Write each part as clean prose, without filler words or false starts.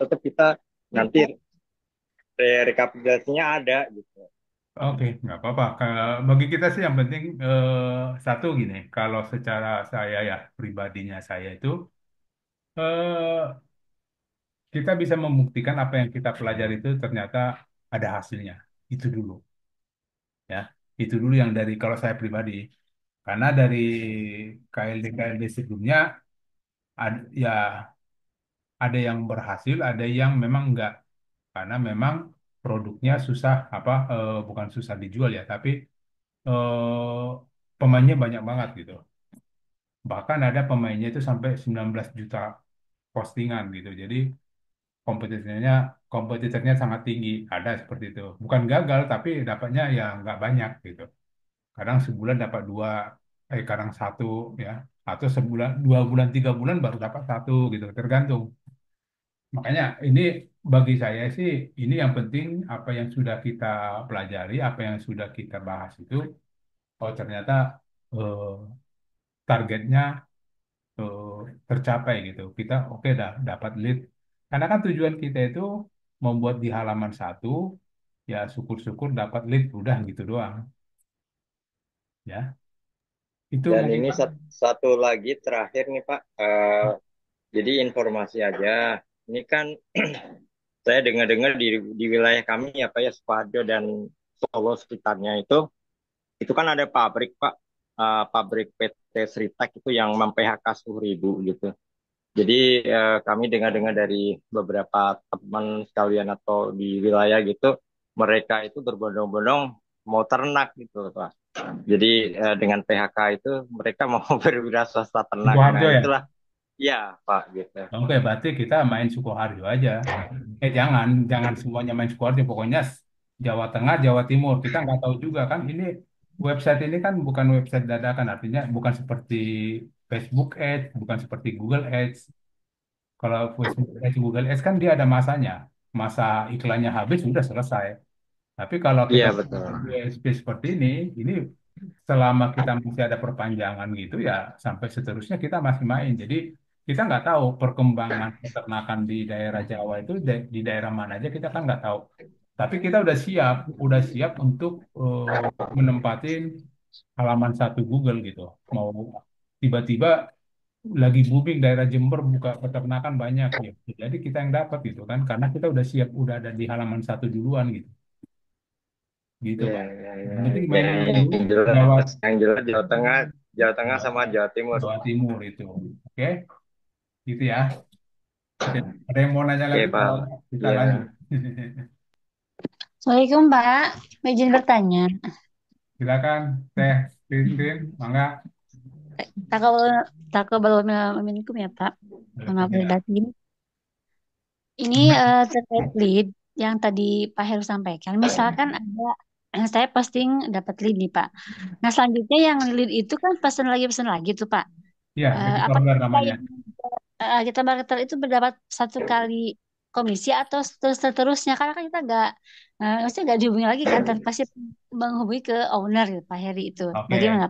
tetap kita nanti rekapitulasinya ada gitu. Oke, nggak apa-apa. Bagi kita sih yang penting satu gini, kalau secara saya ya pribadinya saya itu eh, kita bisa membuktikan apa yang kita pelajari itu ternyata ada hasilnya. Itu dulu, ya. Itu dulu yang dari kalau saya pribadi. Karena dari KLD-KLD sebelumnya ya ada yang berhasil, ada yang memang enggak. Karena memang produknya susah bukan susah dijual ya, tapi eh, pemainnya banyak banget gitu. Bahkan ada pemainnya itu sampai 19 juta postingan gitu. Jadi kompetitornya kompetitornya sangat tinggi. Ada seperti itu. Bukan gagal tapi dapatnya ya nggak banyak gitu. Kadang sebulan dapat dua, kadang satu ya. Atau sebulan, 2 bulan, 3 bulan baru dapat satu gitu. Tergantung. Makanya ini bagi saya sih ini yang penting apa yang sudah kita pelajari, apa yang sudah kita bahas itu, oh ternyata eh, targetnya eh, tercapai gitu. Kita oke dah dapat lead. Karena kan tujuan kita itu membuat di halaman satu, ya syukur-syukur dapat lead udah gitu doang, ya. Itu Dan mungkin ini Pak. satu lagi terakhir nih Pak. Jadi informasi aja. Ini kan saya dengar-dengar di wilayah kami ya Pak ya Sukoharjo dan Solo sekitarnya itu kan ada pabrik Pak. Pabrik PT Sritek itu yang mem-PHK 10.000 gitu. Jadi kami dengar-dengar dari beberapa teman sekalian atau di wilayah gitu, mereka itu berbondong-bondong mau ternak gitu loh, Pak. Jadi dengan PHK itu mereka mau berwira swasta ternak. Nah Sukoharjo ya. itulah ya Pak gitu. Oke, berarti kita main Sukoharjo aja. Jangan, jangan semuanya main Sukoharjo. Pokoknya Jawa Tengah, Jawa Timur. Kita nggak tahu juga kan. Ini website ini kan bukan website dadakan. Artinya bukan seperti Facebook Ads, bukan seperti Google Ads. Kalau Facebook Ads, Google Ads kan dia ada masanya. Masa iklannya habis sudah selesai. Tapi kalau kita Iya betul. USP seperti ini selama kita masih ada perpanjangan gitu ya sampai seterusnya kita masih main. Jadi kita nggak tahu perkembangan peternakan di daerah Jawa itu di daerah mana aja kita kan nggak tahu. Tapi kita udah siap untuk menempatin halaman satu Google gitu. Mau tiba-tiba lagi booming daerah Jember buka peternakan banyak ya. Jadi kita yang dapat gitu kan karena kita udah siap udah ada di halaman satu duluan gitu. Gitu Iya, Pak. iya, iya. Yang penting Ya, mainin dulu yang Jawa jelas, yang jelas Jawa Tengah sama Jawa Timur. Jawa Timur itu. Oke, gitu ya. Oke. Ada yang mau nanya Oke lagi Pak. kalau kita Iya. lanjut. Assalamualaikum Pak, mau izin bertanya. Silakan, Teh Tintin, mangga. Takabul takabul minkum ya Pak. Mohon maaf lahir Ya. batin. Ini terkait lead yang tadi Pak Heru sampaikan. Misalkan ada saya posting dapat lead nih Pak. Nah selanjutnya yang lead itu kan pesan lagi tuh Pak. Ya, repeat Apa order kita namanya. yang kita marketer itu mendapat satu kali komisi atau seterusnya karena kan kita nggak maksudnya nggak dihubungi lagi kan dan pasti menghubungi ke owner gitu, Pak Heri itu. Oke, Bagaimana?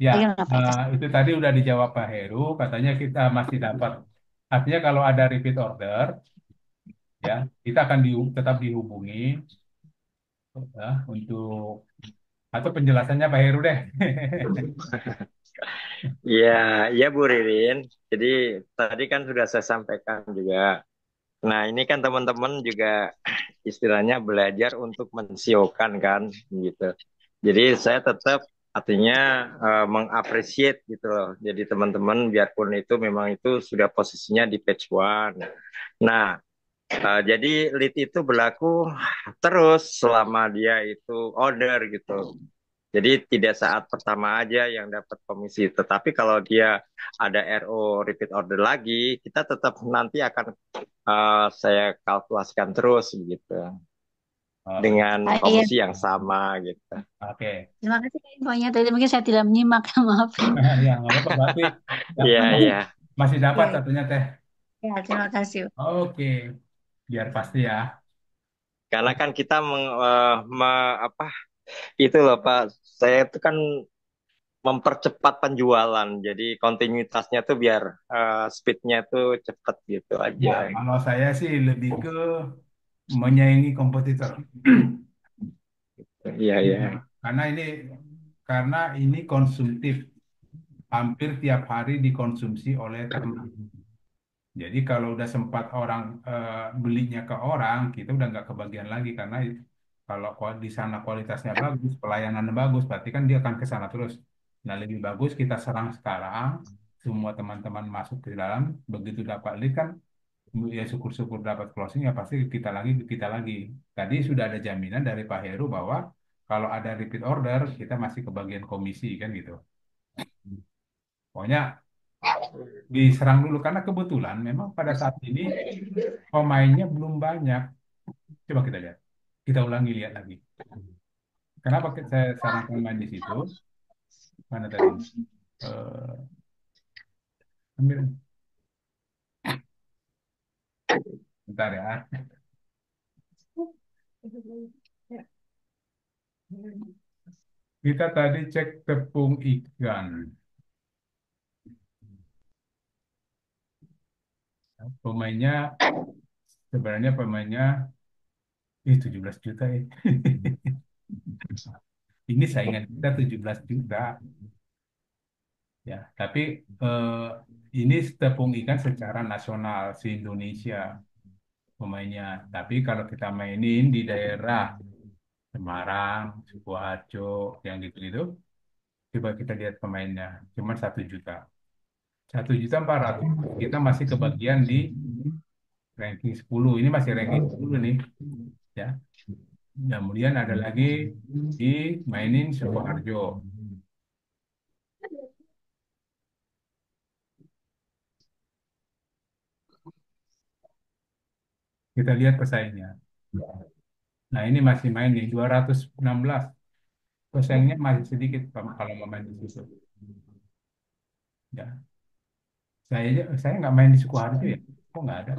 ya, Bagaimana Pak itu? itu tadi udah dijawab Pak Heru, katanya kita masih dapat. Artinya kalau ada repeat order, ya, kita akan tetap dihubungi ya, untuk atau penjelasannya Pak Heru deh. Iya, iya Bu Ririn. Jadi tadi kan sudah saya sampaikan juga. Nah, ini kan teman-teman juga istilahnya belajar untuk mensiokan kan gitu. Jadi saya tetap artinya mengapresiasi gitu loh. Jadi teman-teman biarpun itu memang itu sudah posisinya di page one. Nah, jadi lead itu berlaku terus selama dia itu order gitu. Jadi tidak saat pertama aja yang dapat komisi, tetapi kalau dia ada RO repeat order lagi, kita tetap nanti akan saya kalkulasikan terus gitu Oh, dengan Ah, iya. komisi yang sama gitu. oke. Terima kasih Pak infonya. Tadi mungkin saya tidak menyimak, maaf. Ya, nggak apa-apa. Berarti Iya masih iya. masih dapat Iya, satunya Teh. iya, terima kasih. Oke, biar pasti ya. Karena kan kita apa itu loh Pak, saya itu kan mempercepat penjualan. Jadi kontinuitasnya tuh biar speednya tuh cepet gitu Ya, aja. kalau saya sih lebih ke menyaingi kompetitor. Iya, iya. Ya, karena ini konsumtif, hampir tiap hari dikonsumsi oleh ternak. Jadi kalau udah sempat orang belinya ke orang, kita udah nggak kebagian lagi karena kalau di sana kualitasnya bagus, pelayanannya bagus, berarti kan dia akan ke sana terus. Nah, lebih bagus kita serang sekarang, semua teman-teman masuk ke dalam, begitu dapat lead kan, ya syukur-syukur dapat closing ya pasti kita lagi. Tadi sudah ada jaminan dari Pak Heru bahwa kalau ada repeat order, kita masih kebagian komisi kan gitu. Pokoknya diserang dulu karena kebetulan memang pada saat ini pemainnya belum banyak. Coba kita lihat. Kita ulangi lihat lagi. Kenapa saya sarankan main di situ? Mana tadi? Eh, ambil bentar ya. Kita tadi cek tepung ikan. Pemainnya sebenarnya pemainnya 17 juta ya. Ini saingan kita 17 juta ya. Tapi eh, ini tepung ikan secara nasional se Indonesia pemainnya. Tapi kalau kita mainin di daerah Semarang, Sukoharjo, yang gitu-gitu, coba kita lihat pemainnya, cuma 1 juta. 1.400.000, kita masih kebagian di ranking 10. Ini masih ranking 10 nih, ya. Kemudian ada lagi di mainin Sukoharjo. Kita lihat pesaingnya. Nah, ini masih main nih, 216. Pesaingnya masih sedikit kalau mau main di situ. Ya. Saya nggak main di Sukoharjo ya. Kok nggak ada?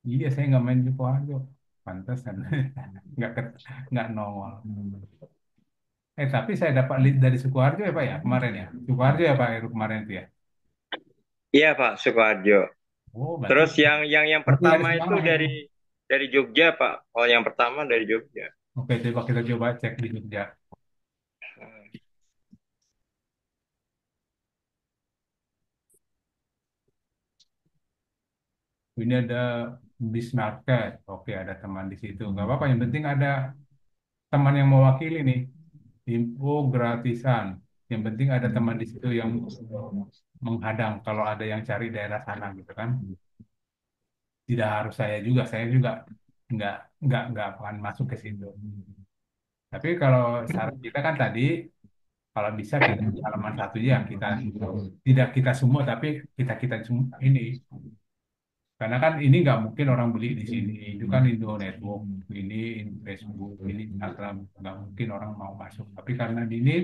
Iya, saya nggak main di Sukoharjo. Pantesan. Nggak, nggak nongol. Tapi saya dapat lead dari Sukoharjo ya Pak ya kemarin ya. Sukoharjo ya Pak Heru kemarin itu ya. Iya Pak Sukoharjo. Oh berarti Terus yang berarti dari pertama itu Semarang itu. dari Jogja Pak. Oh yang pertama dari Jogja. Oke coba kita coba cek di Jogja. Ini ada bis market. Oke ada teman di situ. Nggak apa-apa. Yang penting ada teman yang mewakili nih. Info gratisan. Yang penting ada teman di situ yang menghadang kalau ada yang cari daerah sana gitu kan. Tidak harus saya juga nggak nggak akan masuk ke situ. Tapi kalau saran kita kan tadi, kalau bisa kita di halaman satu ya kita tidak kita semua tapi kita semua ini karena kan ini nggak mungkin orang beli di sini itu kan Indo Network ini Facebook ini Instagram nggak mungkin orang mau masuk tapi karena di ini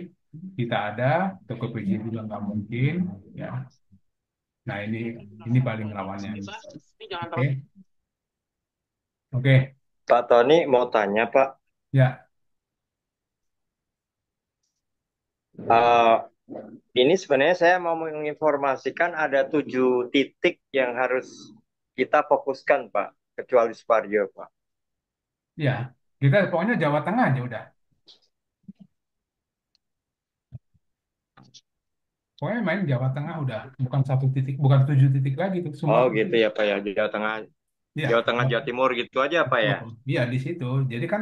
kita ada Tokopedia juga nggak mungkin ya nah ini paling lawannya oke oke Pak Tony mau tanya Pak. ya Eh, ini sebenarnya saya mau menginformasikan ada 7 titik yang harus kita fokuskan Pak. Kecuali Suparjo Pak. ya kita pokoknya Jawa Tengah aja udah pokoknya main Jawa Tengah udah bukan 1 titik bukan 7 titik lagi tuh semua Oh gitu ya Pak ya. Jawa Tengah, ya Jawa Timur gitu aja Pak ya. iya di situ jadi kan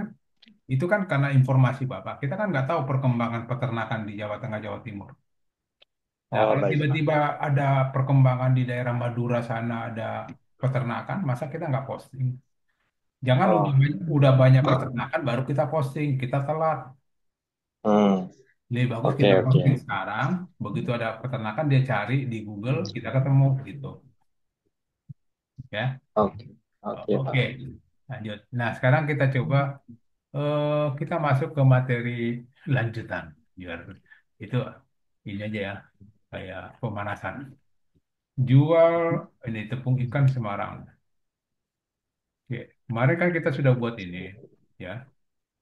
itu kan karena informasi Bapak. Kita kan nggak tahu perkembangan peternakan di Jawa Tengah, Jawa Timur. Nah, Oh kalau baik. tiba-tiba ada perkembangan di daerah Madura sana ada peternakan, masa kita nggak posting? Jangan Oh. udah banyak peternakan baru kita posting, kita telat. Hmm. Lebih bagus Oke, kita oke. posting sekarang, begitu ada peternakan dia cari di Google, kita ketemu gitu, ya. Oke. Oke Pak. Oke, lanjut. Nah, sekarang kita coba kita masuk ke materi lanjutan. Biar itu ini aja ya, kayak pemanasan. Jual ini tepung ikan Semarang. Oke. Kemarin kan kita sudah buat ini, ya.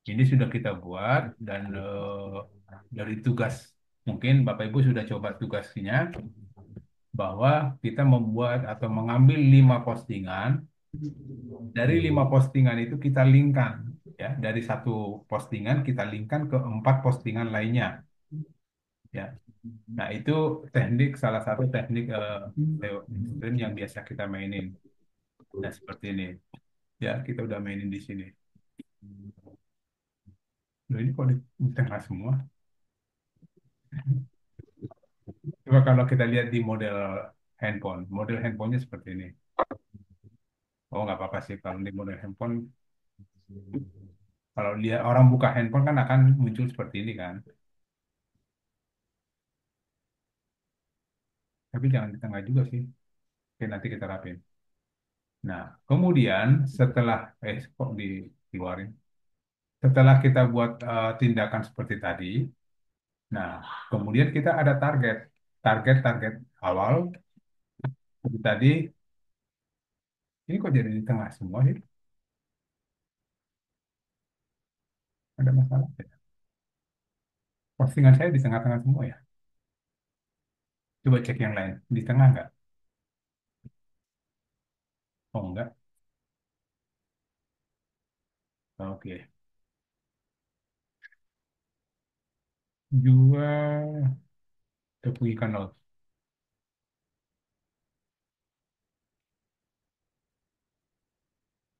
Ini sudah kita buat dan dari tugas mungkin Bapak Ibu sudah coba tugasnya bahwa kita membuat atau mengambil 5 postingan. Dari 5 postingan itu kita linkkan ya. Dari satu postingan kita linkkan ke 4 postingan lainnya ya. Nah, itu salah satu teknik SEO ekstrim yang biasa kita mainin. Nah, seperti ini. Ya, kita udah mainin di sini. Loh, ini kok di tengah semua? Coba kalau kita lihat di model handphonenya seperti ini. Oh, nggak apa-apa sih kalau di model handphone. Kalau dia orang buka handphone kan akan muncul seperti ini kan. Tapi jangan di tengah juga sih. Oke, nanti kita rapin. Nah, kemudian setelah kok dikeluarin. Setelah kita buat tindakan seperti tadi, nah, kemudian kita ada target awal. Seperti tadi, ini kok jadi di tengah semua sih? Ada masalah ya? Postingan saya di tengah-tengah semua ya. Coba cek yang lain. Di tengah nggak? Oh, enggak. Oke. Jual tepung ikan laut.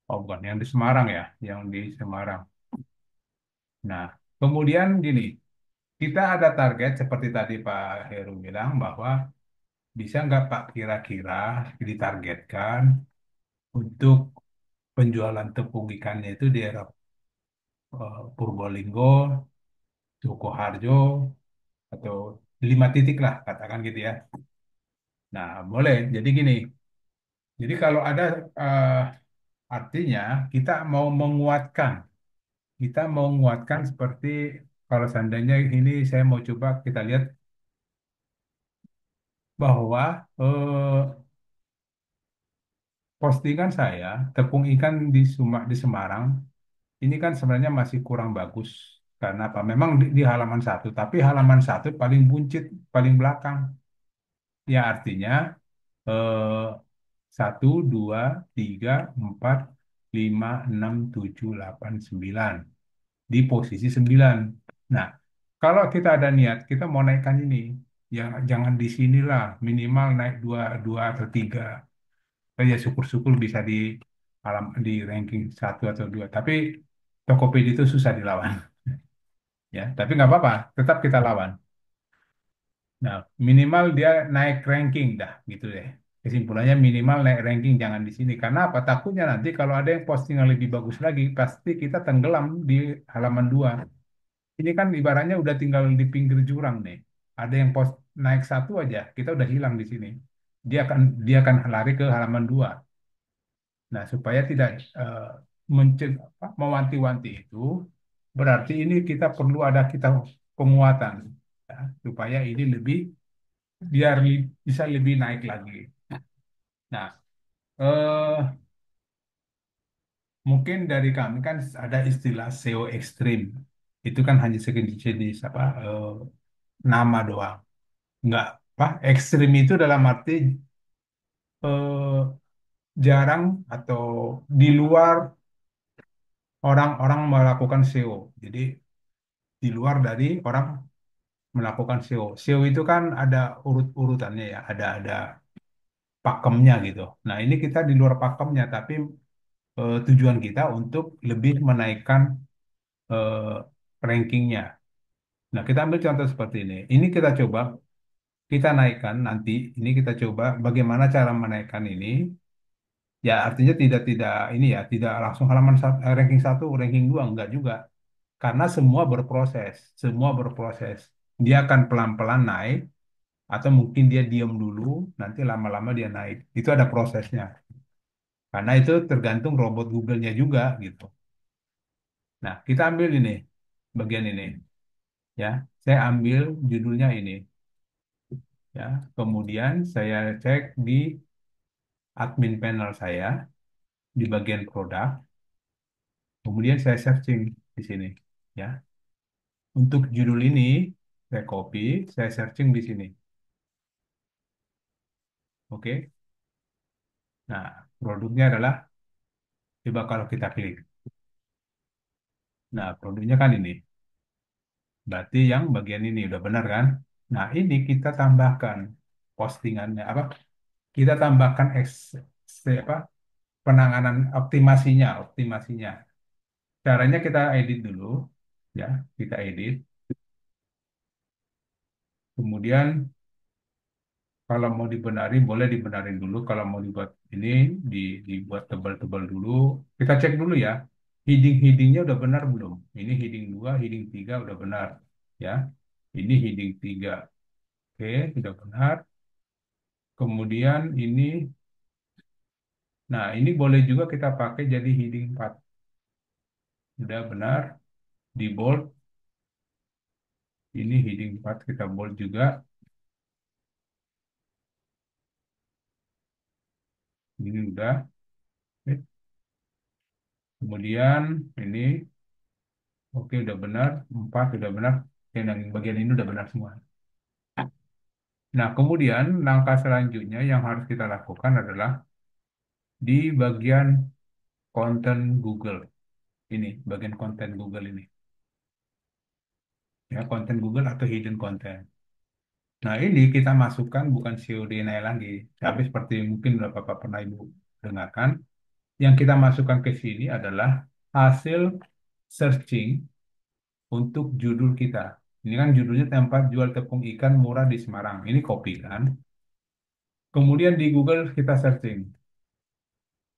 Oh, bukan. Yang di Semarang ya. Yang di Semarang. Nah, kemudian gini. Kita ada target seperti tadi Pak Heru bilang bahwa bisa nggak Pak kira-kira ditargetkan untuk penjualan tepung ikannya itu di daerah Purbolinggo, Sukoharjo, atau 5 titik lah katakan gitu ya. Nah, boleh. Jadi gini. Jadi kalau ada artinya kita mau menguatkan seperti kalau seandainya ini saya mau coba kita lihat bahwa postingan saya tepung ikan di Semarang ini kan sebenarnya masih kurang bagus karena apa? Memang di halaman satu, tapi halaman satu paling buncit, paling belakang. Ya artinya eh, 1, 2, 3, 4, 5, 6, 7, 8, 9 di posisi 9. Nah, kalau kita ada niat, kita mau naikkan ini, yang jangan di sinilah, minimal naik dua, dua atau tiga. Ya syukur-syukur bisa di ranking 1 atau 2. Tapi Tokopedia itu susah dilawan, ya. Tapi nggak apa-apa, tetap kita lawan. Nah, minimal dia naik ranking dah, gitu deh. Kesimpulannya minimal naik ranking jangan di sini. Karena apa? Takutnya nanti kalau ada yang posting yang lebih bagus lagi, pasti kita tenggelam di halaman 2. Ini kan ibaratnya udah tinggal di pinggir jurang nih. Ada yang post naik satu aja, kita udah hilang di sini. Dia akan lari ke halaman 2. Nah, supaya tidak mewanti-wanti itu, berarti ini kita perlu ada penguatan, ya, supaya ini bisa lebih naik lagi. Nah, eh, mungkin dari kami kan ada istilah SEO ekstrim. Itu kan hanya sejenis apa nama doang. Nggak apa ekstrim itu dalam arti eh, jarang atau di luar orang-orang melakukan SEO. Jadi di luar dari orang melakukan SEO. SEO itu kan ada urut-urutannya ya, ada pakemnya gitu. Nah, ini kita di luar pakemnya, tapi tujuan kita untuk lebih menaikkan eh, rankingnya. Nah, kita ambil contoh seperti ini. Ini kita coba, kita naikkan nanti. Ini kita coba bagaimana cara menaikkan ini. Ya, artinya tidak ini ya, tidak langsung ranking 1, ranking 2 enggak juga. Karena semua berproses. Dia akan pelan-pelan naik, atau mungkin dia diam dulu, nanti lama-lama dia naik. Itu ada prosesnya. Karena itu tergantung robot Google-nya juga gitu. Nah, kita ambil ini, bagian ini, ya. Saya ambil judulnya ini, ya. Kemudian saya cek di admin panel saya di bagian produk. Kemudian saya searching. di sini. Ya, untuk judul ini saya copy, saya searching di sini. Oke. Nah, produknya adalah coba kalau kita klik. Nah, produknya kan ini. Berarti yang bagian ini udah benar kan? Nah, ini kita tambahkan postingannya apa? Kita tambahkan apa? Penanganan optimasinya. Caranya kita edit dulu, ya, kita edit. Kemudian kalau mau dibenarin, boleh dibenarin dulu. Kalau mau dibuat ini, dibuat tebal-tebal dulu. Kita cek dulu ya, heading-headingnya udah benar belum? Ini heading 2, heading 3 udah benar, ya. Ini heading 3, oke, sudah benar. Kemudian ini, nah ini boleh juga kita pakai jadi heading 4. Udah benar, di bold. Ini heading 4 kita bold juga. Ini udah. Oke. Kemudian ini, oke, udah benar. 4 udah benar. Oke, yang bagian ini udah benar semua. Nah, kemudian langkah selanjutnya yang harus kita lakukan adalah di bagian konten Google. Ini, bagian konten Google ini. Ya, konten Google atau hidden content. Nah, ini kita masukkan bukan COD-nya lagi. Tapi seperti mungkin Bapak pernah Ibu dengarkan, yang kita masukkan ke sini adalah hasil searching untuk judul kita. Ini kan judulnya tempat jual tepung ikan murah di Semarang. Ini copy kan. Kemudian di Google kita searching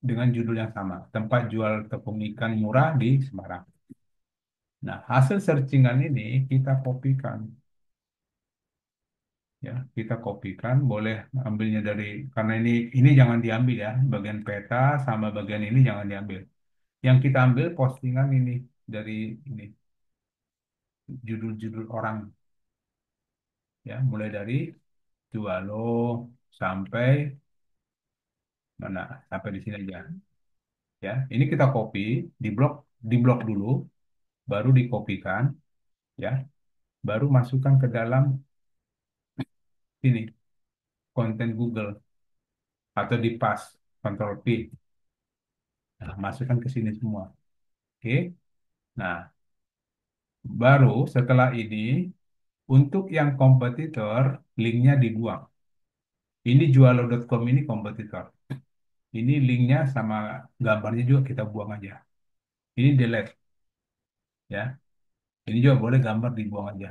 dengan judul yang sama, tempat jual tepung ikan murah di Semarang. Nah, hasil searchingan ini kita kopikan, ya, kita kopikan, boleh ambilnya dari, karena ini jangan diambil ya, bagian peta sama bagian ini jangan diambil. Yang kita ambil postingan ini dari ini judul-judul orang, ya, mulai dari Jualo sampai mana, sampai di sini aja, ya. Ini kita copy, di blok dulu, baru dikopikan, ya, baru masukkan ke dalam ini konten Google atau di pas Ctrl P. Nah, masukkan ke sini semua. Oke. Nah, baru setelah ini untuk yang kompetitor linknya dibuang. Ini jualo.com ini kompetitor. Ini linknya sama gambarnya juga kita buang aja. Ini delete ya. Ini juga boleh gambar dibuang aja.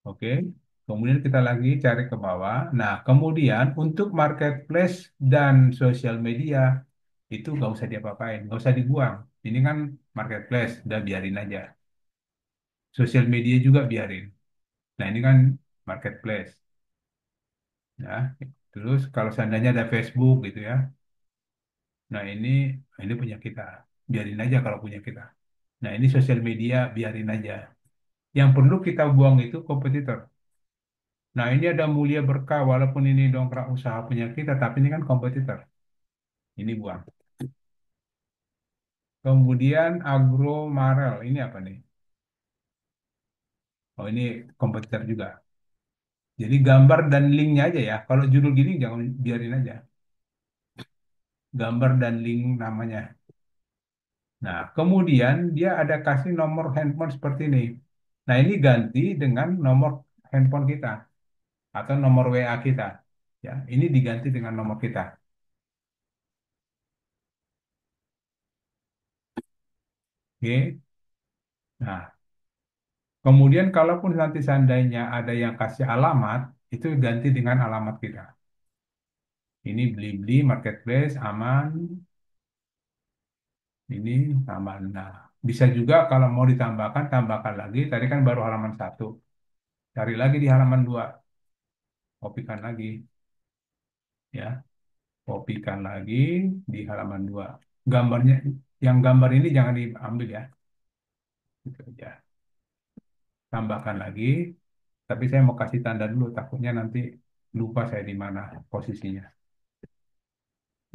Oke. Kemudian kita lagi cari ke bawah. Nah, kemudian untuk marketplace dan sosial media itu nggak usah diapa-apain, nggak usah dibuang. Ini kan marketplace, udah biarin aja. Sosial media juga biarin. Nah, ini kan marketplace, ya. Terus kalau seandainya ada Facebook gitu ya, nah ini punya kita, biarin aja kalau punya kita. Nah, ini sosial media biarin aja. Yang perlu kita buang itu kompetitor. Nah, ini ada Mulia Berkah, walaupun ini dongkrak usaha punya kita, tapi ini kan kompetitor. Ini buang. Kemudian Agro Marel, ini apa nih? Oh, ini kompetitor juga. Jadi gambar dan linknya aja ya. Kalau judul gini jangan, biarin aja. Gambar dan link namanya. Nah, kemudian dia ada kasih nomor handphone seperti ini. Nah, ini ganti dengan nomor handphone kita atau nomor WA kita. Ya, ini diganti dengan nomor kita. Oke. Nah, kemudian kalaupun nanti seandainya ada yang kasih alamat, itu ganti dengan alamat kita. Ini beli-beli marketplace aman, ini aman. Nah, bisa juga kalau mau ditambahkan, tambahkan lagi. Tadi kan baru halaman 1. Cari lagi di halaman 2. Kopikan lagi, ya. Kopikan lagi di halaman 2. Gambarnya, yang gambar ini jangan diambil ya. Gitu aja. Tambahkan lagi. Tapi saya mau kasih tanda dulu, takutnya nanti lupa saya di mana posisinya.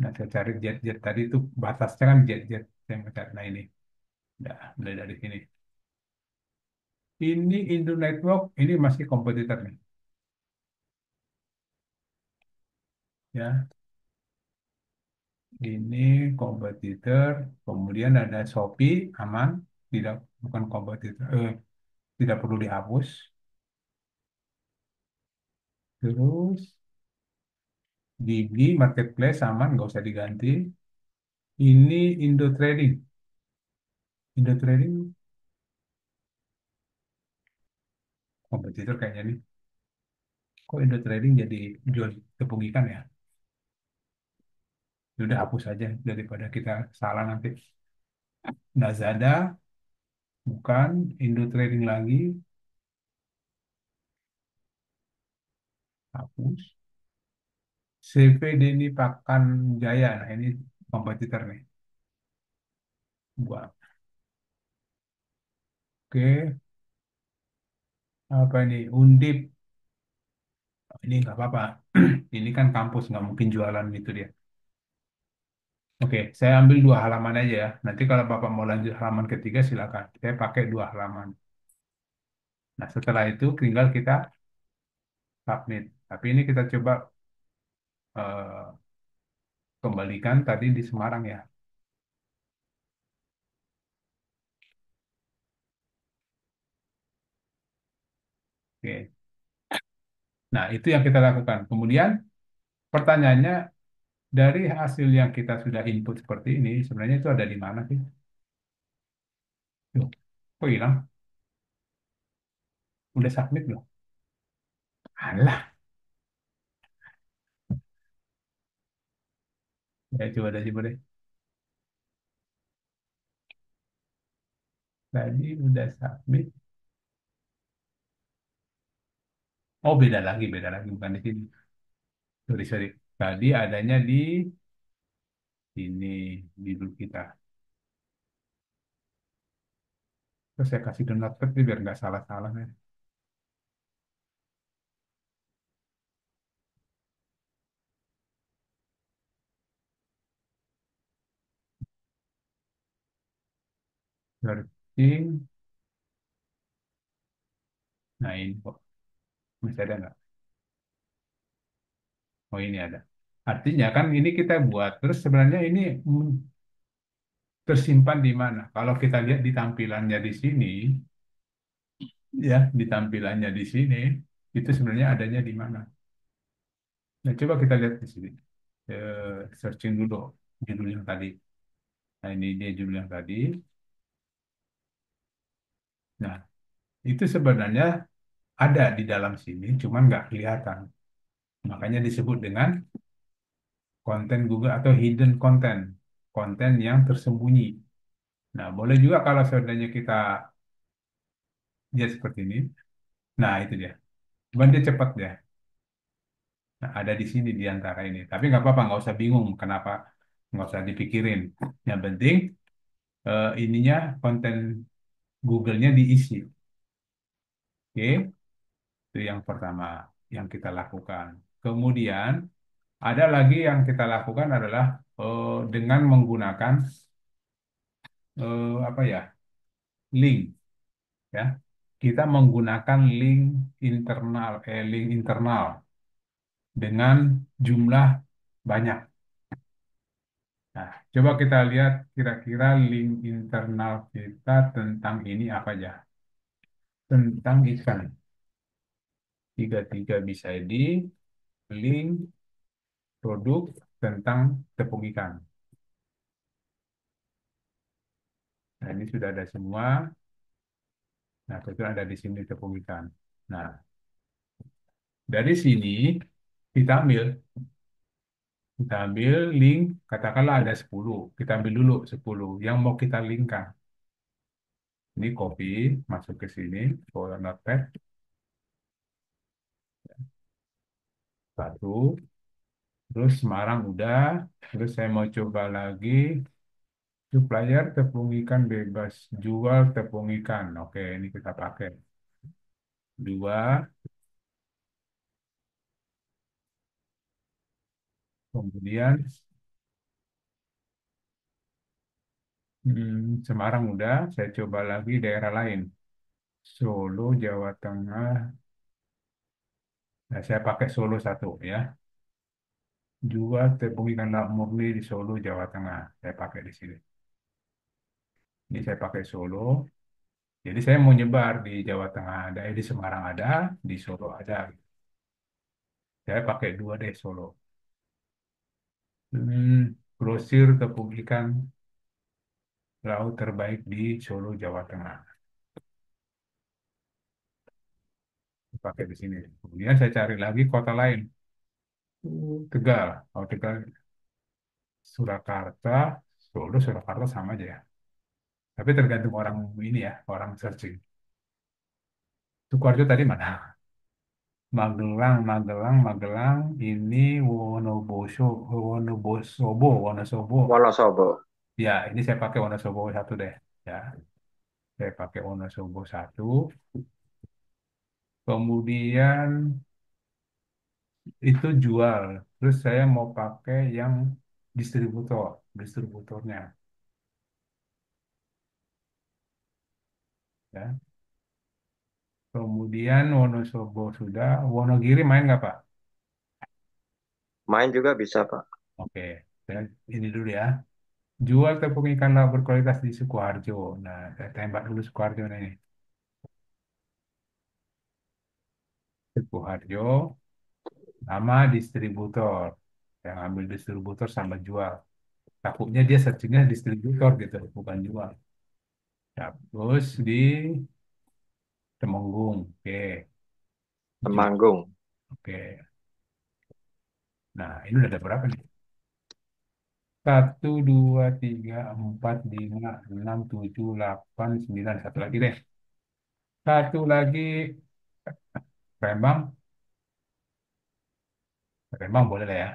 Nah, saya cari jet-jet tadi itu batasnya kan jet-jet. Saya mau cari, nah ini. Nah, mulai dari sini. Ini Indo Network, ini masih kompetitor nih. Ya, ini kompetitor. Kemudian ada Shopee, aman, tidak bukan kompetitor, tidak perlu dihapus. Terus Gigi Marketplace aman, nggak usah diganti. Ini Indo Trading. Indo Trading kompetitor kayaknya nih. Kok Indo Trading jadi jual tepung ikan ya? Sudah hapus aja daripada kita salah nanti. Lazada bukan, Indo Trading lagi, hapus. CV Deni Pakan Jaya, nah ini kompetitor nih. Buat. Oke, apa ini? Undip. Ini nggak apa-apa. Ini kan kampus, nggak mungkin jualan gitu dia. Oke, saya ambil dua halaman aja ya. Nanti kalau Bapak mau lanjut halaman ketiga silakan. Saya pakai dua halaman. Nah, setelah itu tinggal kita submit. Tapi ini kita coba eh, kembalikan tadi di Semarang ya. Oke. Nah, itu yang kita lakukan. Kemudian pertanyaannya, dari hasil yang kita sudah input seperti ini, sebenarnya itu ada di mana sih? Loh, kok hilang? Udah submit loh. Alah, ya coba deh. Tadi udah submit. Oh, beda lagi, bukan di sini. Sorry. Tadi adanya di sini, di dulu kita. Terus saya kasih download ke biar nggak salah-salah ya. Searching. Nah, ini kok. Masih ada nggak? Oh, ini ada. Artinya kan ini kita buat. Terus sebenarnya ini tersimpan di mana? Kalau kita lihat di tampilannya di sini, ya, di tampilannya di sini, itu sebenarnya adanya di mana? Nah, coba kita lihat di sini. Searching dulu judul yang tadi. Nah, ini dia judul yang tadi. Nah, itu sebenarnya ada di dalam sini, cuman nggak kelihatan. Makanya disebut dengan konten Google atau hidden content, konten yang tersembunyi. Nah, boleh juga kalau seandainya kita lihat seperti ini. Nah, itu dia. Cuman dia cepat ya. Nah, ada di sini di antara ini. Tapi nggak apa-apa, nggak usah bingung kenapa, nggak usah dipikirin. Yang penting ininya konten Google-nya diisi. Oke, itu yang pertama yang kita lakukan. Kemudian ada lagi yang kita lakukan adalah dengan menggunakan apa ya, link ya. Kita menggunakan link internal dengan jumlah banyak. Nah, coba kita lihat kira-kira link internal kita tentang ini apa aja. Tentang ikan. Tiga-tiga bisa di link produk tentang tepung ikan. Nah, ini sudah ada semua. Nah, kebetulan ada di sini tepung ikan. Nah, dari sini kita ambil link, katakanlah ada 10. Kita ambil dulu 10 yang mau kita linkkan. Ini copy, masuk ke sini, ke notepad, satu. Terus Semarang udah. Terus saya mau coba lagi. Supplier tepung ikan bebas. Jual tepung ikan. Oke, ini kita pakai. Dua. Kemudian Semarang udah, saya coba lagi daerah lain. Solo, Jawa Tengah. Nah, saya pakai Solo satu ya. Jual tepung ikan laut murni di Solo, Jawa Tengah. Saya pakai di sini. Ini saya pakai Solo. Jadi saya mau nyebar di Jawa Tengah ada, di Semarang ada, di Solo ada. Saya pakai dua deh Solo. Grosir tepung ikan laut terbaik di Solo, Jawa Tengah. Pakai di sini. Kemudian saya cari lagi kota lain. Tegal. Oh, Tegal, Surakarta, Solo, Surakarta sama aja ya. Tapi tergantung orang ini ya, orang searching. Sukoharjo tadi mana? Magelang, Magelang, Magelang. Ini Wonosobo. Wonosobo. Ya, ini saya pakai Wonosobo satu deh. Ya, saya pakai Wonosobo satu. Kemudian itu jual. Terus saya mau pakai yang distributornya. Ya. Kemudian Wonosobo sudah. Wonogiri main nggak Pak? Main juga bisa, Pak. Oke, dan ini dulu ya. Jual tepung ikan laut berkualitas di Sukoharjo. Nah, saya tembak dulu Sukoharjo nih. Sukoharjo, nama distributor. Yang ambil distributor sama jual. Takutnya dia searchingnya distributor gitu, bukan jual. Ya, terus di Temenggung, oke. Jual, Temanggung. oke. Nah, ini udah ada berapa nih? Satu, dua, tiga, empat, lima, enam, tujuh, delapan, sembilan. Satu lagi deh. Satu lagi, Rembang. Rembang boleh lah ya.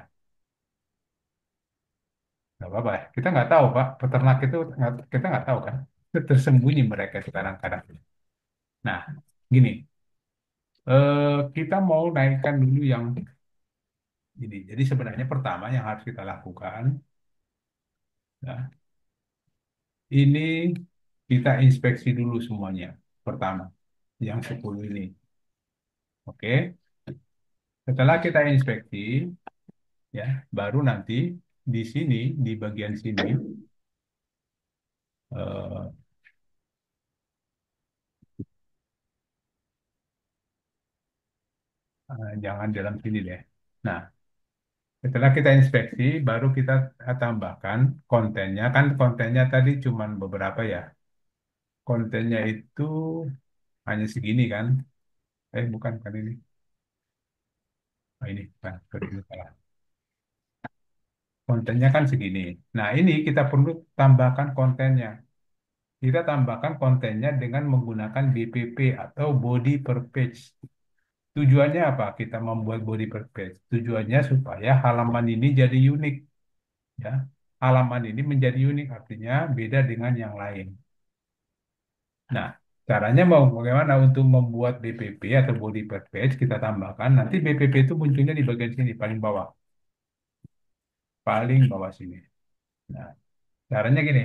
Nggak apa-apa ya. Kita nggak tahu, Pak. Peternak itu kita nggak tahu kan. Tersembunyi mereka sekarang kadang. Nah, gini. Kita mau naikkan dulu yang ini. Jadi sebenarnya pertama yang harus kita lakukan, ya, ini kita inspeksi dulu semuanya. Pertama, yang 10 ini. Oke. Setelah kita inspeksi, ya, baru nanti di sini, di bagian sini, eh, jangan dalam sini deh. Nah, setelah kita inspeksi, baru kita tambahkan kontennya. Kan kontennya tadi cuma beberapa ya. Kontennya itu hanya segini kan. Bukan kan ini. Ini kan, ini salah. Kontennya kan segini. Nah, ini kita perlu tambahkan kontennya. Kita tambahkan kontennya dengan menggunakan BPP atau body per page. Tujuannya apa? Kita membuat body per page. Tujuannya supaya halaman ini jadi unik, ya. Halaman ini menjadi unik, artinya beda dengan yang lain. Nah, caranya mau bagaimana untuk membuat BPP atau body per page kita tambahkan. Nanti BPP itu munculnya di bagian sini, paling bawah sini. Nah, caranya gini,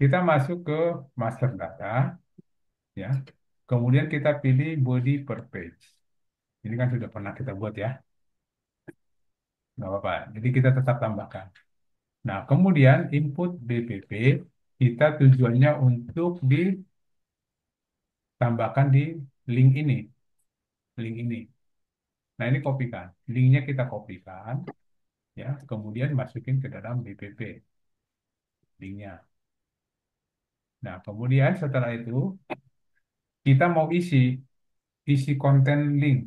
kita masuk ke master data, ya. Kemudian kita pilih body per page. Ini kan sudah pernah kita buat ya, nggak apa-apa. Jadi kita tetap tambahkan. Nah, kemudian input BPP kita tujuannya untuk ditambahkan di link ini, link ini. Nah, ini kopikan. Linknya kita kopikan, ya. Kemudian masukin ke dalam BPP linknya. Nah, kemudian setelah itu kita mau isi konten link.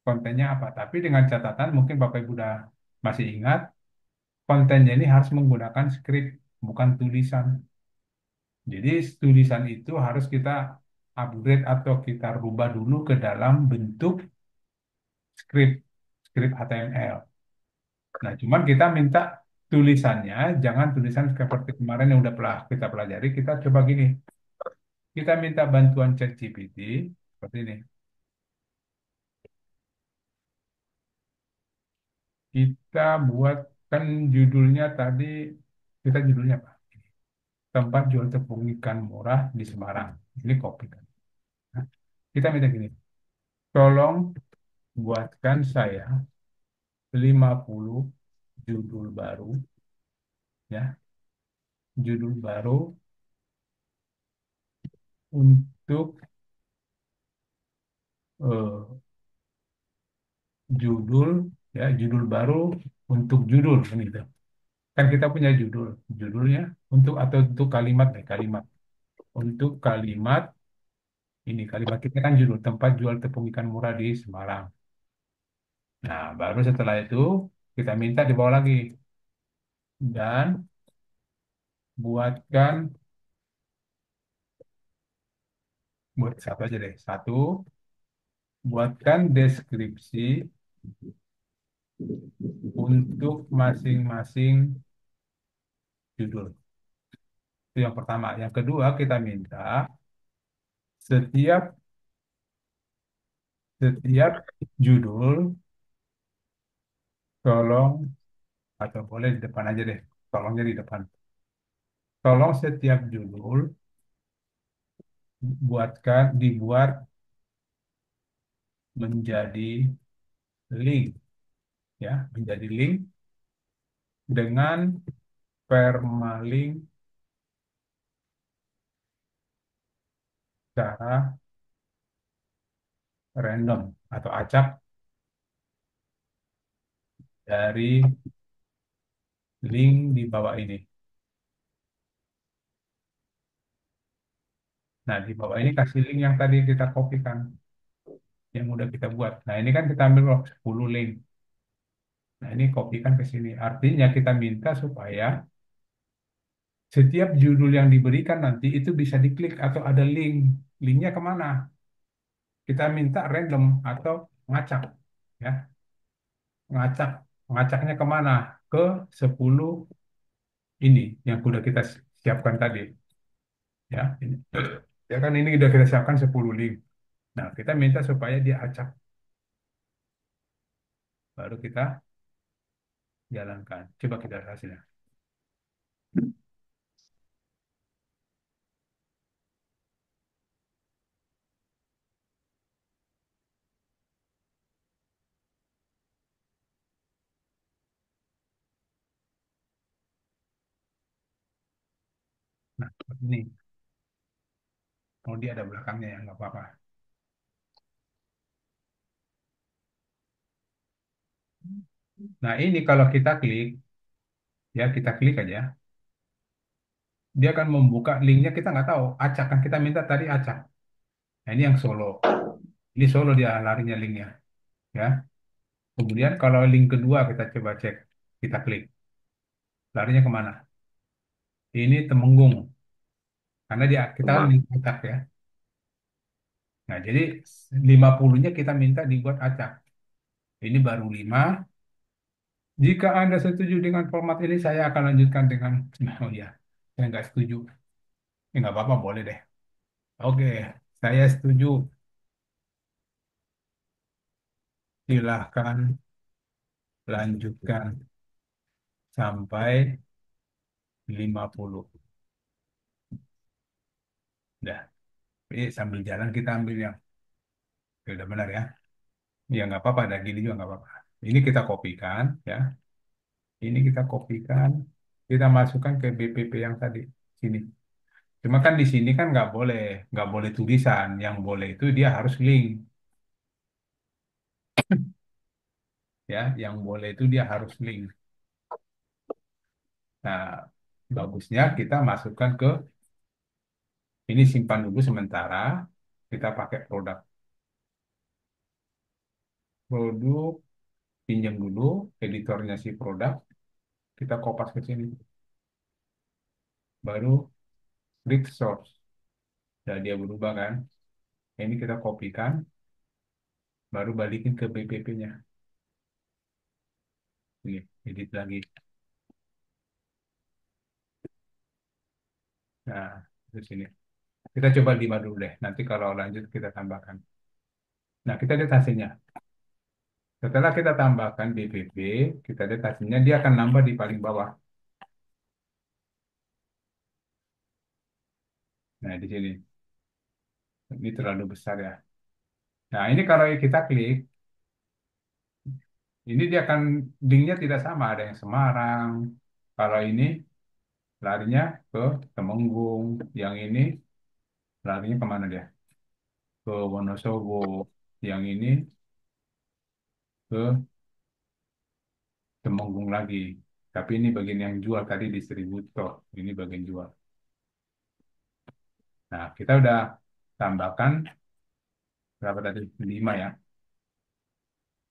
Kontennya apa? Tapi dengan catatan mungkin Bapak Ibu udah masih ingat, kontennya ini harus menggunakan skrip, bukan tulisan. Jadi tulisan itu harus kita upgrade atau kita rubah dulu ke dalam bentuk skrip, skrip HTML. Nah, cuman kita minta tulisannya, jangan tulisan seperti kemarin yang udah pernah kita pelajari. Kita coba gini, kita minta bantuan ChatGPT seperti ini. Kita buatkan judulnya tadi, kita judulnya apa? tempat jual tepung ikan murah di Semarang. Ini kopi kan. Nah, kita minta gini, tolong buatkan saya 50 judul baru, ya, judul baru untuk eh, judul, ya, judul baru untuk judul kan gitu. Kan kita punya judulnya untuk atau untuk kalimat kalimat untuk kalimat ini kalimat kita kan judul tempat jual tepung ikan murah di Semarang. Nah, baru setelah itu kita minta di bawah lagi dan buatkan buat satu aja deh. Satu, buatkan deskripsi untuk masing-masing judul. Itu yang pertama. Yang kedua, kita minta setiap setiap judul tolong atau boleh di depan aja deh. Tolongnya di depan. Tolong setiap judul dibuat menjadi link, ya, menjadi link dengan permalink cara random atau acak dari link di bawah ini. Nah, di bawah ini kasih link yang tadi kita kopikan, yang udah kita buat. Nah, ini kan kita ambil 10 link. Nah, ini kopikan ke sini. Artinya kita minta supaya setiap judul yang diberikan nanti itu bisa diklik atau ada link. Linknya kemana? Kita minta random atau ngacak. Ya, ngacak. Ngacaknya kemana? Ke 10 ini yang sudah kita siapkan tadi. Ya, ini. Ya kan ini sudah kita siapkan 10 link. Nah, kita minta supaya dia acak. Baru kita jalankan. Coba kita lihat hasilnya. Nah, ini. Oh, dia ada belakangnya ya, nggak apa-apa. Nah, ini kalau kita klik, ya kita klik aja, dia akan membuka linknya, kita nggak tahu. Acak, kan kita minta tadi acak. Nah, ini yang Solo. Ini Solo dia larinya linknya. Ya. Kemudian kalau link kedua kita coba cek, kita klik. Larinya kemana? Ini Temenggung. Karena dia kita kan link acak ya. Nah, jadi 50-nya kita minta dibuat acak. Ini baru 5. Jika Anda setuju dengan format ini, saya akan lanjutkan dengan, oh ya, saya nggak setuju. Ya, nggak apa-apa, boleh deh. Oke, saya setuju. Silahkan lanjutkan sampai 50. Dah, ini sambil jalan kita ambil yang udah benar ya. Ya nggak apa-apa, ada gini juga nggak apa-apa. Ini kita kopikan ya. Ini kita kopikan, kita masukkan ke BPP yang tadi sini. Cuma kan di sini kan nggak boleh tulisan. Yang boleh itu dia harus link ya. Yang boleh itu dia harus link. Nah, bagusnya kita masukkan ke ini, simpan dulu sementara. Kita pakai produk, pinjam dulu editornya si produk, kita kopas ke sini, baru read source. Nah, dia berubah kan. Ini kita kopikan, baru balikin ke BPP-nya. Ini, edit lagi. Nah, di sini. Kita coba 5 dulu deh. Nanti kalau lanjut kita tambahkan. Nah, kita lihat hasilnya. Setelah kita tambahkan BPP, kita lihat hasilnya dia akan nambah di paling bawah. Nah, di sini. Ini terlalu besar ya. Nah, ini kalau kita klik, ini dia akan linknya tidak sama. Ada yang Semarang. Kalau ini larinya ke Temenggung. Yang ini larinya kemana dia? Ke Wonosobo. Yang ini ke Temenggung lagi. Tapi ini bagian yang jual tadi distributor. Ini bagian jual. Nah, kita udah tambahkan berapa tadi? 5 ya.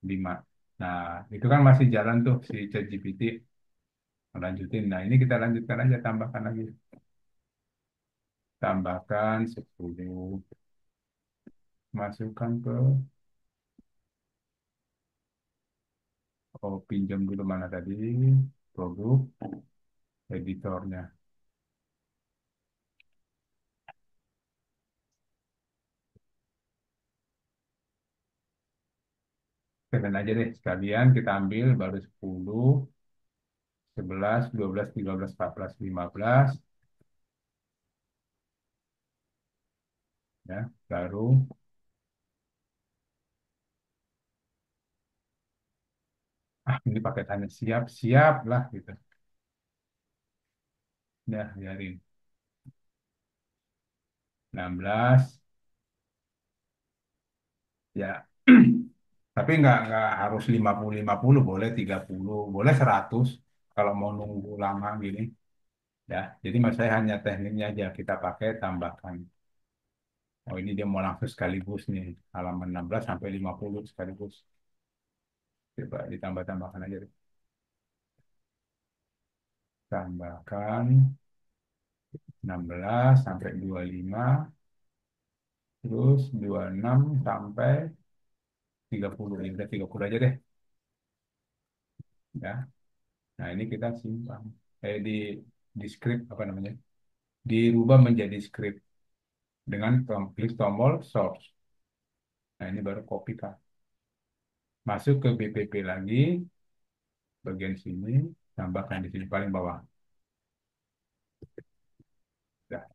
5. Nah, itu kan masih jalan tuh si ChatGPT lanjutin. Nah, ini kita lanjutkan aja, tambahkan lagi. Tambahkan 10. Masukkan ke, oh pinjam dulu mana tadi? Produk, editornya. Sekalian aja deh, sekalian kita ambil baru 10, 11, 12, 13, 14, 15. Ya, baru, ini paketannya siap, siap lah gitu. Ya, biarin. 16, ya. Tapi nggak harus 50-50, boleh 30, boleh 100 kalau mau nunggu lama gini. Ya, jadi mas saya hanya tekniknya aja kita pakai tambahkan. Oh ini dia mau langsung sekaligus nih, halaman 16 sampai 50 sekaligus. Coba ditambah-tambahkan aja deh. Tambahkan 16 sampai 25, terus 26 sampai 30. Ya udah 30 aja deh. Ya. Nah ini kita simpan. Di script apa namanya? Dirubah menjadi script dengan klik tombol source. Nah ini baru copy kan. Masuk ke BPP lagi, bagian sini, tambahkan di sini paling bawah. Dah.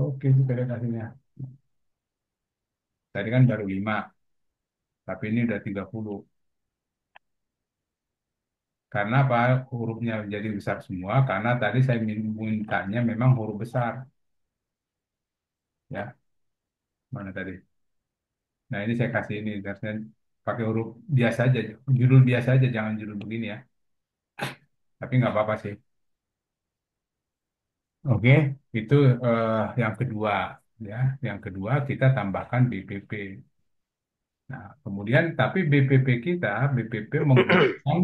Oke, kita lihat hasilnya. Tadi kan baru 5, tapi ini udah 30. Karena apa? Hurufnya jadi besar semua, karena tadi saya mintanya memang huruf besar. Ya, mana tadi? Nah ini saya kasih ini, dan pakai huruf biasa aja, judul biasa aja, jangan judul begini ya. Tapi nggak apa-apa sih. Oke, itu yang kedua. Ya, yang kedua kita tambahkan BPP. Nah, kemudian tapi BPP menggunakan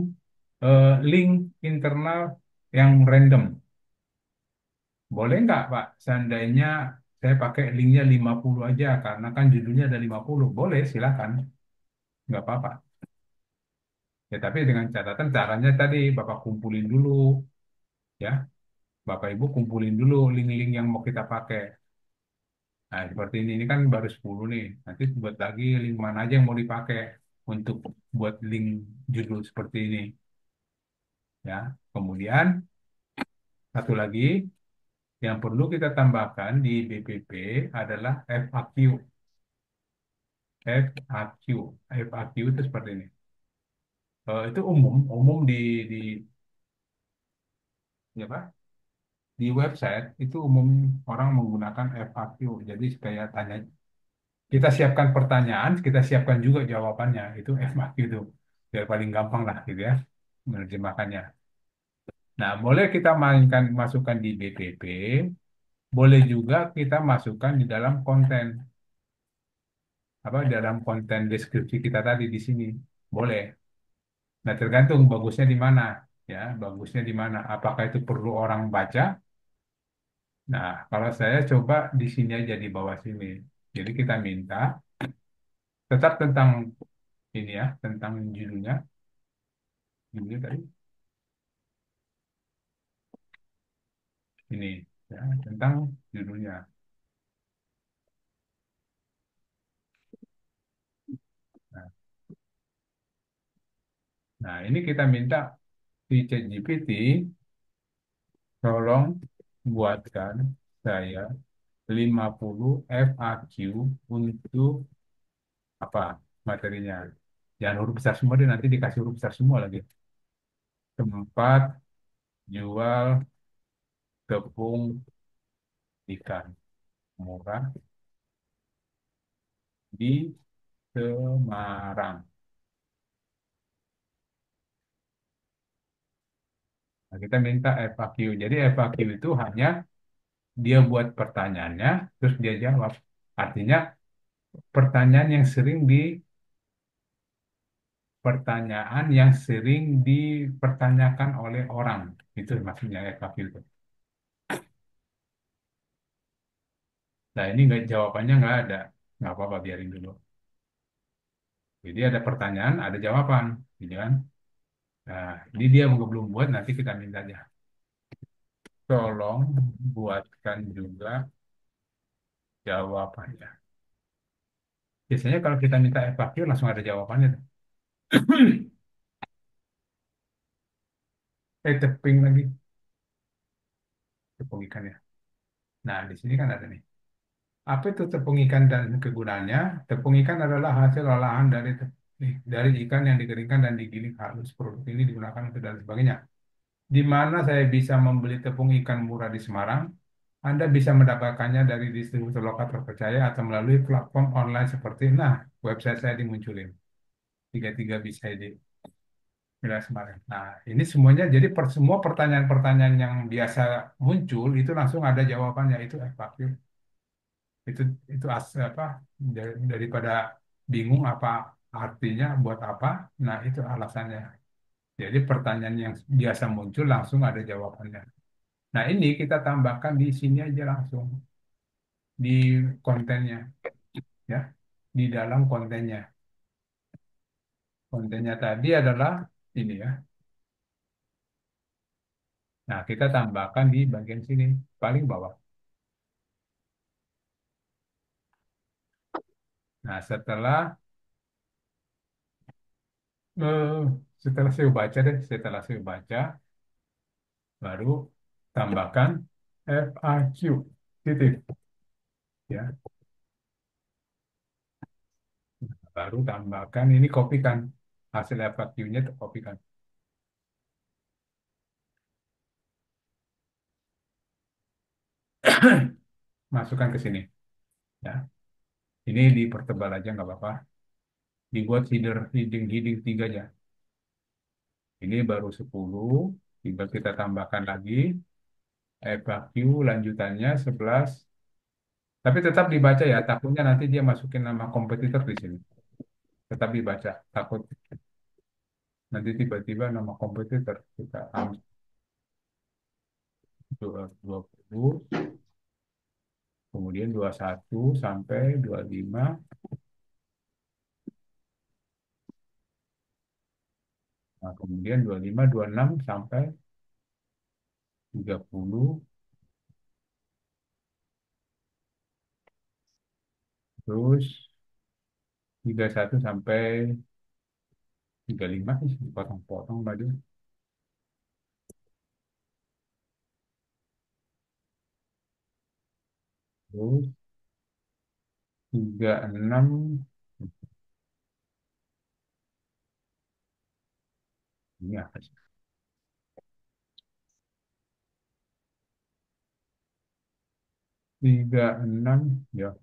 link internal yang random. Boleh nggak, Pak? Seandainya saya pakai linknya 50 aja, karena kan judulnya ada 50. Boleh, silakan. Nggak apa-apa. Ya, tapi dengan catatan caranya tadi Bapak kumpulin dulu, ya. Bapak Ibu kumpulin dulu link-link yang mau kita pakai. Nah, seperti ini kan baru 10 nih. Nanti buat lagi link mana aja yang mau dipakai untuk buat link judul seperti ini, ya. Kemudian satu lagi yang perlu kita tambahkan di BPP adalah FAQ. FAQ. FAQ itu seperti ini. Itu umum di ya apa? Di website itu umum orang menggunakan FAQ. Jadi kayak tanya, kita siapkan pertanyaan, kita siapkan juga jawabannya. Itu FAQ itu. Biar paling gampang lah gitu ya menerjemahkannya. Nah, boleh kita mainkan masukkan di BPP, boleh juga kita masukkan di dalam konten, apa dalam konten deskripsi kita tadi di sini. Boleh. Nah, tergantung bagusnya di mana, ya, bagusnya di mana. Apakah itu perlu orang baca? Nah, kalau saya coba di sini aja di bawah sini. Jadi kita minta tetap tentang ini ya, tentang judulnya tadi ini, ya, tentang judulnya. Nah, nah, ini kita minta si ChatGPT tolong buatkan saya 50 FAQ untuk apa materinya. Jangan huruf besar semua deh, nanti dikasih huruf besar semua lagi. Tempat jual tepung ikan murah di Semarang. Nah, kita minta FAQ. Jadi FAQ itu hanya dia buat pertanyaannya, terus dia jawab. Artinya pertanyaan yang sering di pertanyaan yang sering dipertanyakan oleh orang. Itu maksudnya FAQ itu. Nah ini nggak jawabannya nggak ada. Nggak apa-apa, biarin dulu. Jadi ada pertanyaan, ada jawaban. Gitu kan? Nah, ini dia belum buat, nanti kita minta aja. Tolong buatkan juga jawabannya. Biasanya kalau kita minta FAQ langsung ada jawabannya tuh. Teping lagi, tepung ikan ya. Nah, di sini kan ada nih. Apa itu tepung ikan dan kegunaannya? Tepung ikan adalah hasil olahan dari ikan yang dikeringkan dan digiling halus. Produk ini digunakan untuk dan sebagainya. Di mana saya bisa membeli tepung ikan murah di Semarang? Anda bisa mendapatkannya dari distributor lokal terpercaya atau melalui platform online seperti, nah, website saya dimunculin. Tiga-tiga bisa di wilayah Semarang. Nah, ini semuanya jadi semua pertanyaan-pertanyaan yang biasa muncul itu langsung ada jawabannya, itu FAQ. itu itu apa, daripada bingung apa artinya buat apa, nah itu alasannya. Jadi pertanyaan yang biasa muncul langsung ada jawabannya. Nah ini kita tambahkan di sini aja langsung di kontennya, ya, di dalam kontennya tadi adalah ini ya. Nah kita tambahkan di bagian sini paling bawah. Nah eh, setelah saya baca deh, setelah saya baca baru tambahkan FAQ titik, ya, baru tambahkan ini, kopikan hasil FAQ-nya, kopikan, masukkan ke sini, ya. Ini dipertebal aja nggak apa-apa, dibuat heading 3 aja. Ini baru 10, tinggal kita tambahkan lagi FAQ lanjutannya 11, tapi tetap dibaca ya, takutnya nanti dia masukin nama kompetitor di sini. Tetap dibaca, takut nanti tiba-tiba nama kompetitor kita ambil 20, kemudian 21 sampai 25, nah, kemudian 25, 26 sampai 30, terus 31 sampai 35 sih, dipotong-potong tadi. Terus 36, ini apa sih? 36, ya,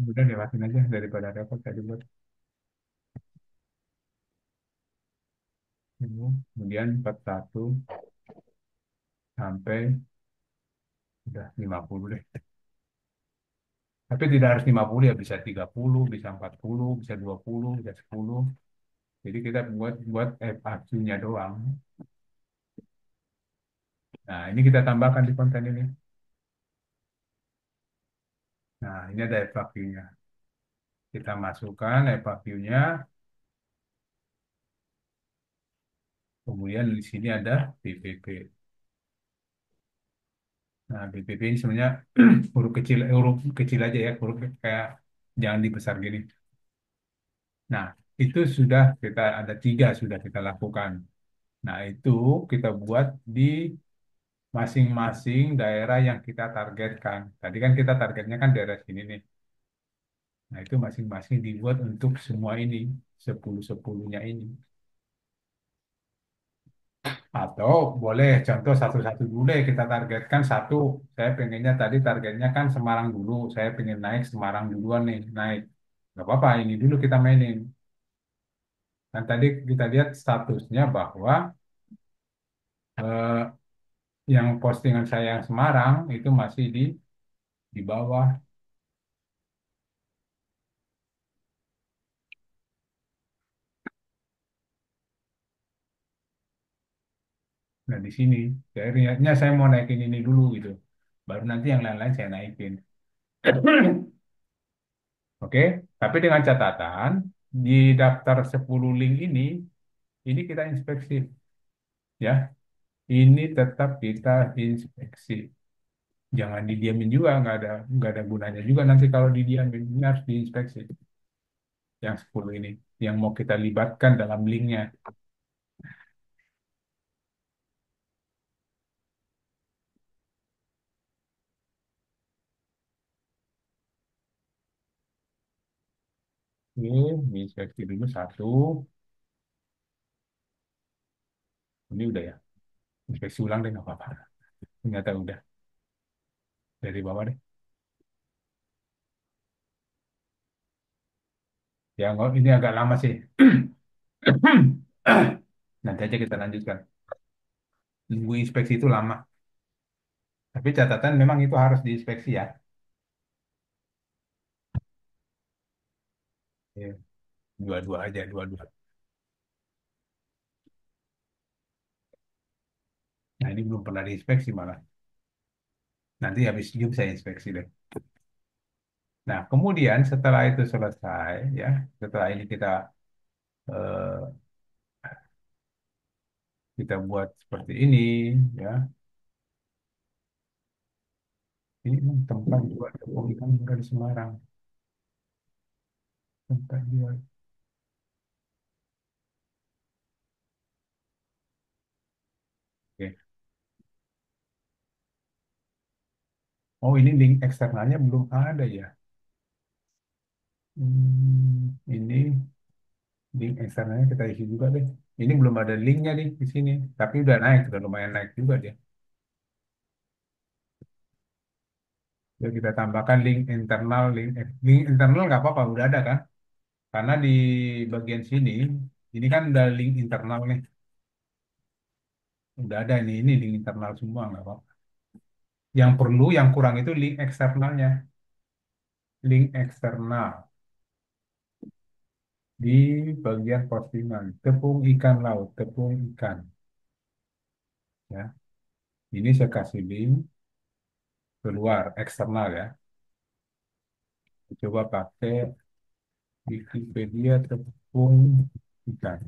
udah lewatin aja daripada repot tadi buat. Kemudian 41 sampai udah 50 deh. Tapi tidak harus 50 ya, bisa 30, bisa 40, bisa 20, bisa 10. Jadi kita buat buat FAQ-nya doang. Nah, ini kita tambahkan di konten ini. Nah, ini ada FAQ-nya. Kita masukkan FAQ-nya. Kemudian di sini ada BPP. Nah, BPP ini sebenarnya huruf kecil aja ya, huruf kayak jangan dibesar gini. Nah, itu sudah kita ada tiga sudah kita lakukan. Nah, itu kita buat di masing-masing daerah yang kita targetkan. Tadi kan kita targetnya kan daerah sini nih. Nah, itu masing-masing dibuat untuk semua ini, 10-10-nya ini. Atau boleh contoh satu-satu dulu deh, kita targetkan satu. Saya pengennya tadi targetnya kan Semarang dulu. Saya pengen naik Semarang duluan nih, naik. Gak apa-apa, ini dulu kita mainin. Dan tadi kita lihat statusnya bahwa eh, yang postingan saya yang Semarang itu masih di bawah. Nah, di sini saya niatnya saya mau naikin ini dulu gitu. Baru nanti yang lain-lain saya naikin. Oke, tapi dengan catatan di daftar 10 link ini kita inspeksi ya. Ini tetap kita inspeksi. Jangan didiamin juga, nggak ada gunanya juga nanti kalau didiamin. Ini harus diinspeksi yang 10 ini, yang mau kita libatkan dalam linknya. Oke, diinspeksi dulu satu. Ini udah ya, inspeksi ulang deh nggak apa-apa. Ternyata udah dari bawah deh. Ya, ini agak lama sih. Nanti aja kita lanjutkan. Nunggu inspeksi itu lama. Tapi catatan memang itu harus diinspeksi ya. Ya, dua-dua aja, dua-dua. Nah, ini belum pernah diinspeksi malah. Nanti habis Zoom saya inspeksi deh. Nah, kemudian setelah itu selesai, ya, setelah ini eh, kita buat seperti ini, ya. Ini tempat jual tepung ikan murah di Semarang. Tempat jual. Oke. Oh, ini link eksternalnya belum ada ya. Ini link eksternalnya kita isi juga deh. Ini belum ada linknya nih di sini, tapi udah naik, udah lumayan naik juga dia. Jadi kita tambahkan link internal nggak apa-apa, udah ada kan? Karena di bagian sini, ini kan udah link internal nih, udah ada ini link internal semua nggak apa-apa. Yang perlu, yang kurang itu link eksternalnya, link eksternal di bagian postingan, tepung ikan laut, tepung ikan, ya. Ini saya kasih link keluar eksternal ya. Coba pakai Wikipedia tepung ikan.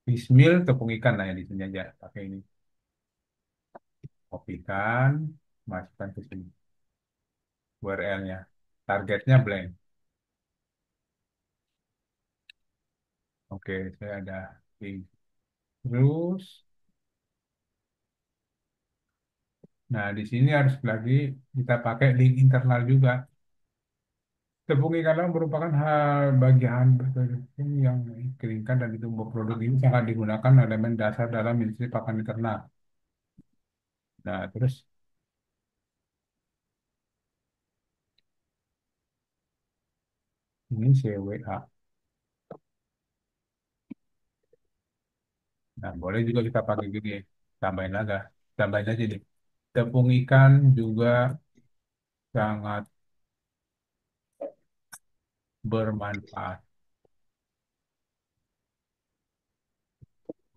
Bismil tepung ikan lah ya di sini aja pakai ini. Kopikan, masukkan ke sini URL-nya. Targetnya blank. Oke, saya ada link. Terus, nah di sini harus lagi kita pakai link internal juga. Tepung ikan laut merupakan bagian bertepung yang dikeringkan dan ditumbuk. Produk ini sangat digunakan elemen dasar dalam industri pakan ternak. Nah, terus ini CWA. Nah, boleh juga kita pakai gini, tambahin lagi, tambahin aja deh. Tepung ikan juga sangat bermanfaat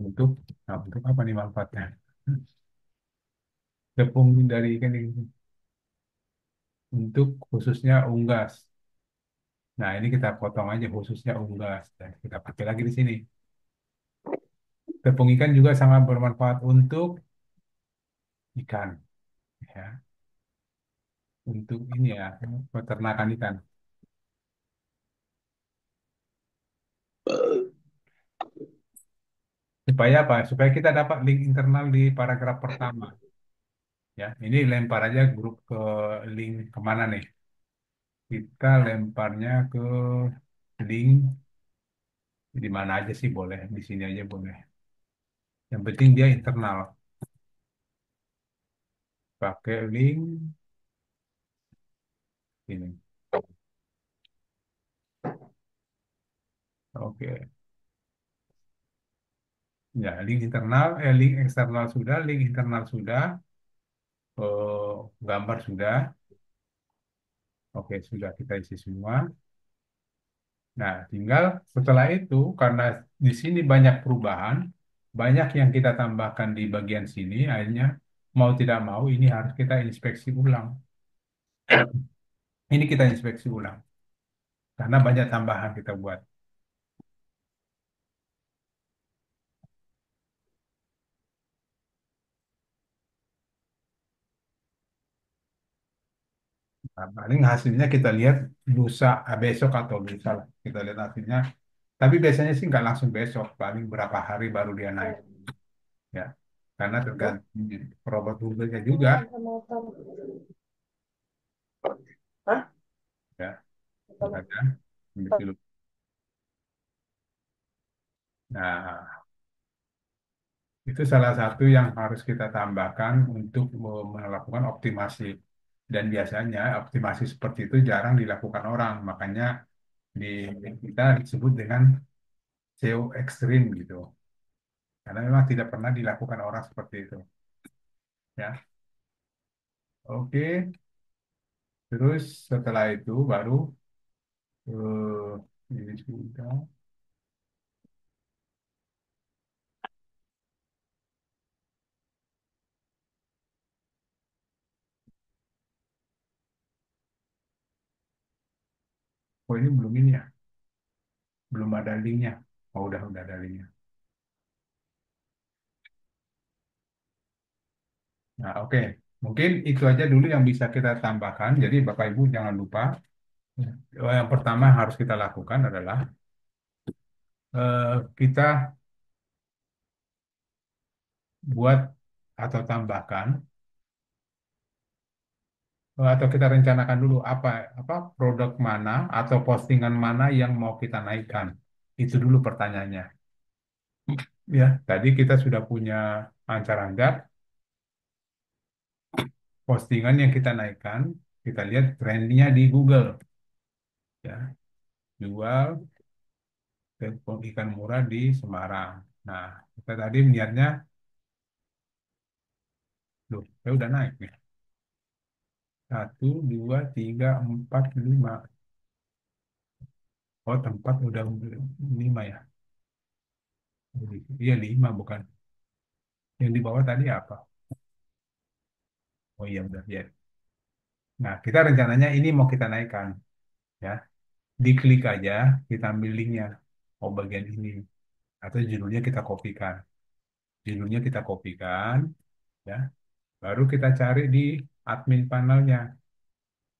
untuk, nah, untuk apa nih manfaatnya? Tepung dari ikan ini untuk khususnya unggas. Nah, ini kita potong aja khususnya unggas dan kita pakai lagi di sini. Tepung ikan juga sangat bermanfaat untuk ikan, ya, untuk ini ya, peternakan ikan. supaya apa? Supaya kita dapat link internal di paragraf pertama. Ya, ini lempar aja grup ke link kemana nih? Kita lemparnya ke link di mana aja sih boleh, di sini aja boleh. Yang penting dia internal. Pakai link ini. Oke. Ya, link internal, link eksternal sudah, link internal sudah, gambar sudah. Oke, sudah kita isi semua. Nah, tinggal setelah itu, karena di sini banyak perubahan, banyak yang kita tambahkan di bagian sini, akhirnya mau tidak mau ini harus kita inspeksi ulang. Ini kita inspeksi ulang, karena banyak tambahan kita buat. Nah, paling hasilnya kita lihat lusa, besok atau lusa lah. Kita lihat hasilnya. Tapi biasanya sih nggak langsung besok, paling berapa hari baru dia naik. Ya, karena tergantung robot Google-nya juga. Ya, makanya begitu. Nah, itu salah satu yang harus kita tambahkan untuk melakukan optimasi. Dan biasanya optimasi seperti itu jarang dilakukan orang, makanya di kita disebut dengan SEO ekstrim gitu. Karena memang tidak pernah dilakukan orang seperti itu. Ya, oke. Terus setelah itu baru ini sudah. Oh ini belum ini ya, belum ada linknya. Oh udah ada linknya. Nah oke, mungkin itu aja dulu yang bisa kita tambahkan. Jadi Bapak Ibu jangan lupa, yang pertama yang harus kita lakukan adalah kita buat atau tambahkan atau kita rencanakan dulu apa apa produk mana atau postingan mana yang mau kita naikkan. Itu dulu pertanyaannya. Ya, tadi kita sudah punya ancar-ancar postingan yang kita naikkan, kita lihat trennya di Google. Ya, jual tepung ikan murah di Semarang. Nah, kita tadi niatnya, loh, saya udah naik nih. Satu, dua, tiga, empat, lima. Oh, tempat udah lima ya. Iya, lima bukan. Yang di bawah tadi apa? Oh iya, udah ya. Nah, kita rencananya ini mau kita naikkan. Ya, diklik aja, kita ambil linknya. Oh, bagian ini. Atau judulnya kita kopikan. Judulnya kita kopikan, ya. Baru kita cari di admin panelnya.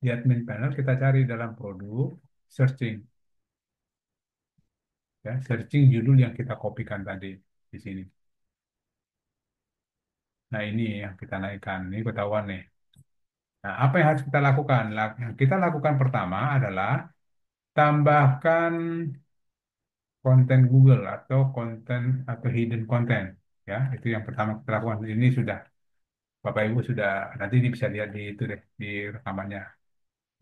Di admin panel kita cari dalam produk, searching, ya, searching judul yang kita kopikan tadi di sini. Nah ini yang kita naikkan, ini ketahuan nih. Nah apa yang harus kita lakukan? Yang kita lakukan pertama adalah tambahkan konten Google atau konten atau hidden content, ya itu yang pertama kita lakukan. Ini sudah Bapak Ibu sudah nanti bisa lihat di itu deh di rekamannya.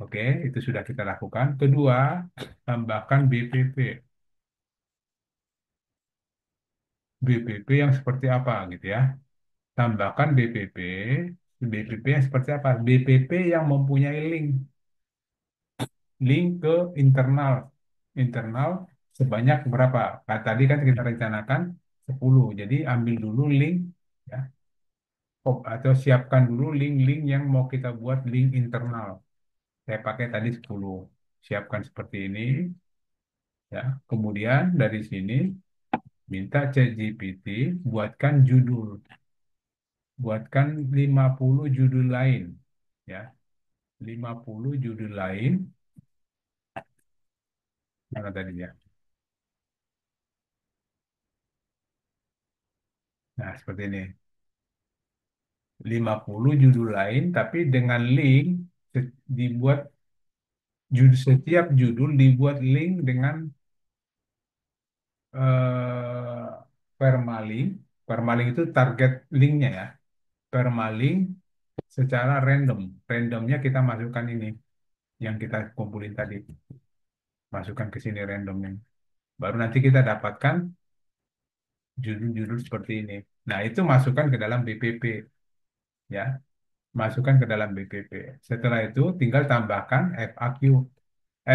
Oke, itu sudah kita lakukan. Kedua, tambahkan BPP. BPP yang seperti apa gitu ya. Tambahkan BPP, BPP yang seperti apa? BPP yang mempunyai link, link ke internal. Internal sebanyak berapa? Nah, tadi kan kita rencanakan 10. Jadi ambil dulu link ya, atau siapkan dulu link-link yang mau kita buat link internal. Saya pakai tadi 10. Siapkan seperti ini ya. Kemudian dari sini minta ChatGPT buatkan judul. Buatkan 50 judul lain ya. 50 judul lain mana tadi ya Nah, seperti ini. 50 judul lain, tapi dengan link dibuat judul, setiap judul dibuat link dengan eh, permalink. Permalink itu target linknya ya. Permalink secara random. Randomnya kita masukkan ini yang kita kumpulin tadi. Masukkan ke sini randomnya. Baru nanti kita dapatkan judul-judul seperti ini. Nah, itu masukkan ke dalam BPP ya. Masukkan ke dalam BPP. Setelah itu tinggal tambahkan FAQ.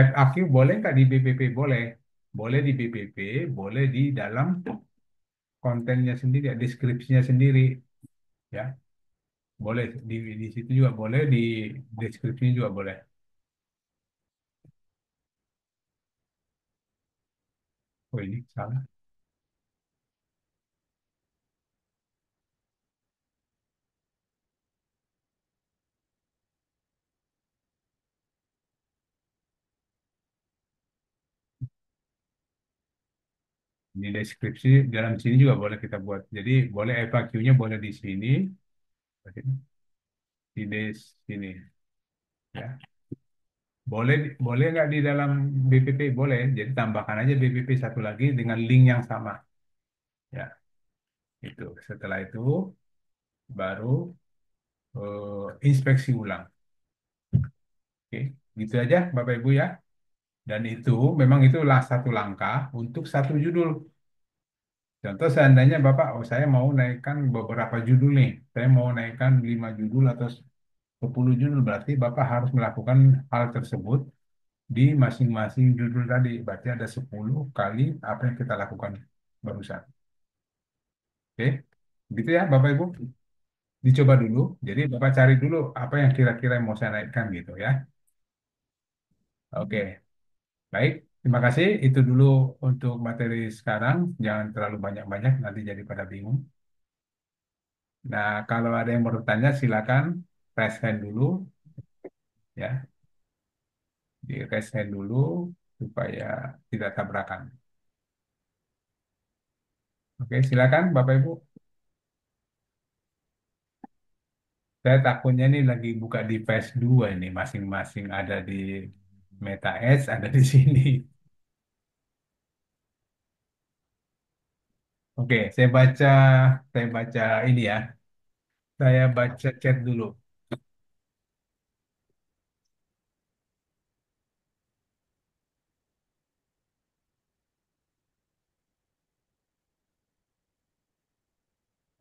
FAQ boleh nggak di BPP? Boleh. Boleh di BPP, boleh di dalam kontennya sendiri, ya, deskripsinya sendiri. Ya, boleh di situ juga boleh, di deskripsinya juga boleh. Oh ini salah. Di deskripsi dalam sini juga boleh kita buat. Jadi boleh FAQ-nya boleh di sini, di sini. Ya. Boleh boleh nggak di dalam BPP? Boleh. Jadi tambahkan aja BPP satu lagi dengan link yang sama. Ya, itu. Setelah itu baru inspeksi ulang. Oke, gitu aja Bapak Ibu ya. Dan itu memang itulah satu langkah untuk satu judul. Contoh seandainya Bapak, oh saya mau naikkan beberapa judul nih. Saya mau naikkan 5 judul atau 10 judul. Berarti Bapak harus melakukan hal tersebut di masing-masing judul tadi. Berarti ada 10 kali apa yang kita lakukan barusan. Oke, gitu ya Bapak Ibu. Dicoba dulu. Jadi Bapak cari dulu apa yang kira-kira mau saya naikkan gitu ya. Oke, baik. Terima kasih. Itu dulu untuk materi sekarang. Jangan terlalu banyak-banyak, nanti jadi pada bingung. Nah, kalau ada yang bertanya, silakan raise hand dulu, ya. Di raise hand dulu supaya tidak tabrakan. Oke, silakan Bapak Ibu. Saya takutnya ini lagi buka device dua ini, masing-masing ada di Meta Edge, ada di sini. Oke, saya baca ini ya. Saya baca chat dulu.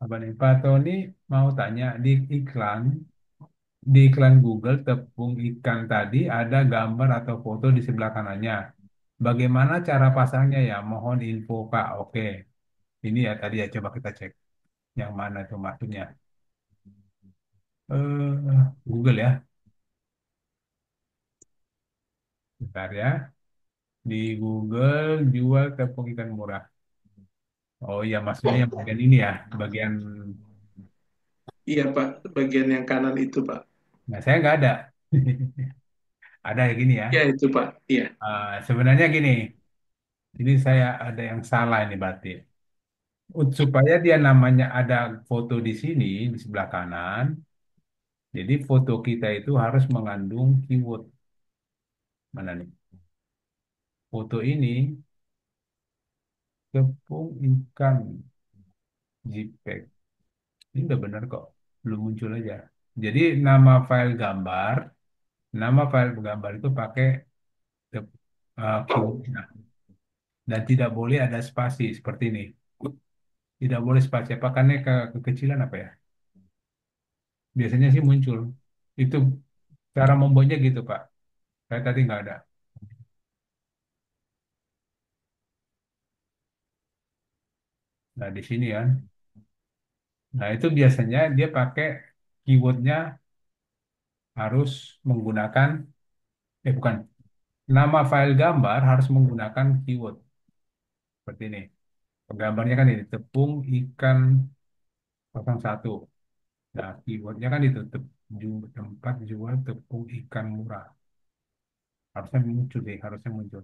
Apa nih? Pak Tony mau tanya di iklan Google tepung ikan tadi ada gambar atau foto di sebelah kanannya. Bagaimana cara pasangnya ya? Mohon info Kak. Oke, ini ya tadi ya coba kita cek yang mana itu maksudnya. Google ya, bentar ya. Di Google jual tepung ikan murah. Oh iya maksudnya yang bagian ini ya, bagian. Iya Pak, bagian yang kanan itu Pak. Nah saya nggak ada. Ada yang gini ya. Ya itu Pak, iya. Sebenarnya gini, ini saya ada yang salah ini berarti. Supaya dia namanya ada foto di sini di sebelah kanan. Jadi foto kita itu harus mengandung keyword mana nih? Foto ini tepung ikan JPEG. Ini udah benar kok, belum muncul aja. Jadi nama file gambar itu pakai keyword dan tidak boleh ada spasi seperti ini. Tidak boleh spasi. Apakah ini kekecilan apa ya? Biasanya sih muncul. Itu cara membuatnya gitu Pak. Saya tadi nggak ada. Nah di sini kan. Nah itu biasanya dia pakai keywordnya harus menggunakan, bukan, nama file gambar harus menggunakan keyword seperti ini. Gambarnya kan ini tepung ikan 01. Nah keywordnya kan itu tempat jual tepung ikan murah. Harusnya muncul deh, harusnya muncul.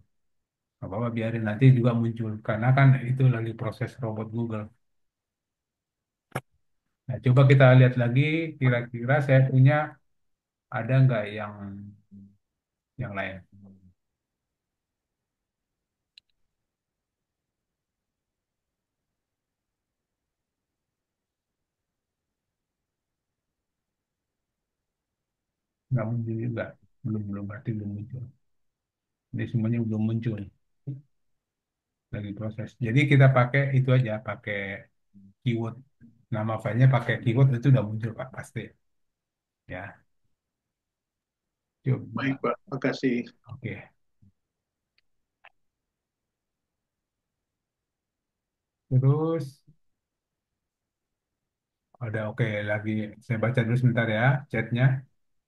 Nggak apa-apa biarin nanti juga muncul karena kan itu lagi proses robot Google. Nah, coba kita lihat lagi, kira-kira saya punya ada nggak yang lain? Nggak muncul juga, belum belum berarti belum muncul. Ini semuanya belum muncul, lagi proses. Jadi kita pakai itu aja, pakai keyword. Nama filenya pakai keyword itu udah muncul Pak, pasti. Ya, Baik, coba. Pak. Makasih. Oke. Terus ada oke lagi. Saya baca dulu sebentar ya chatnya.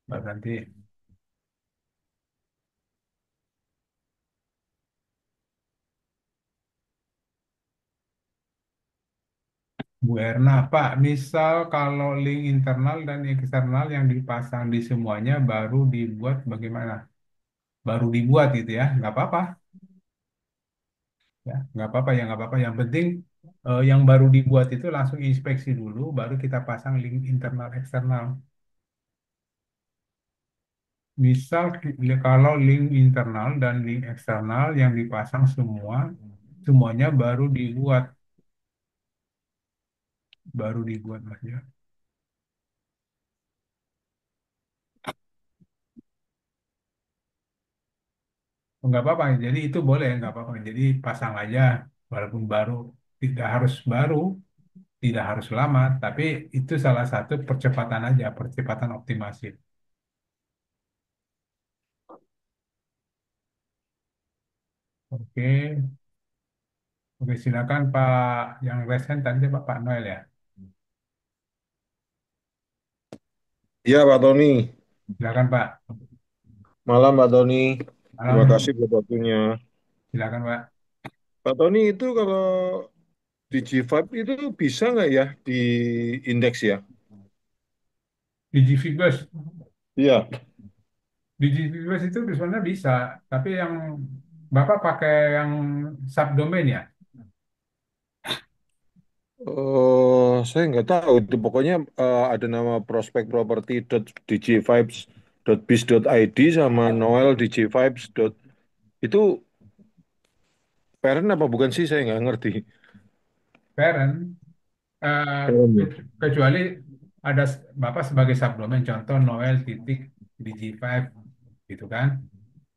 Baru nanti Bu Erna, Pak, misal kalau link internal dan eksternal yang dipasang di semuanya baru dibuat bagaimana? Baru dibuat gitu ya, nggak apa-apa. Ya, nggak apa-apa ya, nggak apa-apa. Yang penting yang baru dibuat itu langsung inspeksi dulu, baru kita pasang link internal eksternal. Misal kalau link internal dan link eksternal yang dipasang semuanya baru dibuat Mas ya. Nggak apa-apa, jadi itu boleh, nggak apa-apa. Jadi pasang aja, walaupun baru, tidak harus baru, tidak harus lama, tapi itu salah satu percepatan aja, percepatan optimasi. Oke, oke silakan Pak yang resen tadi Pak Noel ya, Iya, Pak Tony. silakan Pak. Malam, Pak Tony. Terima Malam, kasih buat waktunya. silakan Pak. Pak Tony, itu kalau di G5 itu bisa nggak ya di indeks ya? Di GVBus, Iya. di GVBus itu sebenarnya bisa, tapi yang Bapak pakai yang subdomain ya? Saya nggak tahu itu. Pokoknya ada nama prospek property dg5.biz.id sama Noel dg5. Itu parent apa bukan sih? Saya nggak ngerti. Parent, eh, Parent. kecuali ada Bapak sebagai subdomain, contoh Noel titik dg5 gitu kan.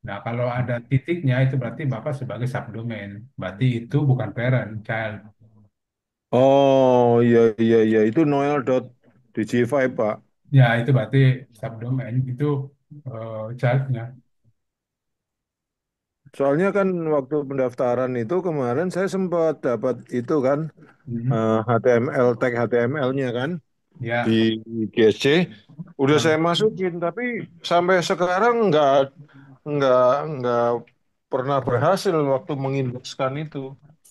Nah, kalau ada titiknya itu berarti Bapak sebagai subdomain. Berarti itu bukan parent, child. Oh, iya, iya, iya. Itu Noel.dg5, Pak. Ya, itu berarti subdomain, itu childnya. Soalnya kan waktu pendaftaran itu kemarin saya sempat dapat itu kan Mhm. HTML tag HTML-nya kan di Ya, GSC udah saya nah, masukin tapi sampai sekarang nggak nggak pernah berhasil waktu mengindekskan itu.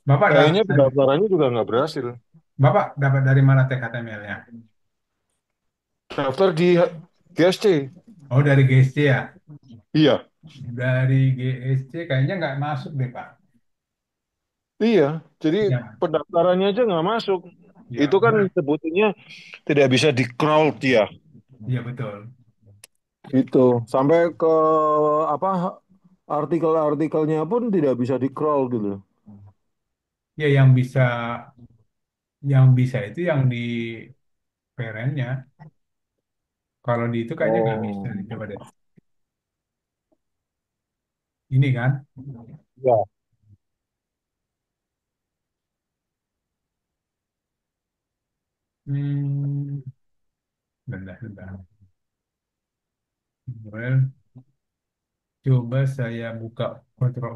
Bapak Kayaknya dapat, pendaftarannya juga nggak berhasil. Bapak dapat dari mana tag HTML-nya? Daftar di GSC. Oh, dari GSC ya? Iya, Dari GSC kayaknya nggak masuk deh, Pak. iya. Jadi Ya, pendaftarannya aja nggak masuk. ya, Itu kan sebetulnya tidak bisa di crawl dia. iya betul. Gitu. Sampai ke apa artikel-artikelnya pun tidak bisa di-crawl gitu. Ya, yang bisa itu yang di parent-nya. Kalau di itu kayaknya nggak bisa. Oh, Coba deh. Ini kan? ya. Hmm, bentar, bentar. Well, coba saya buka kontrol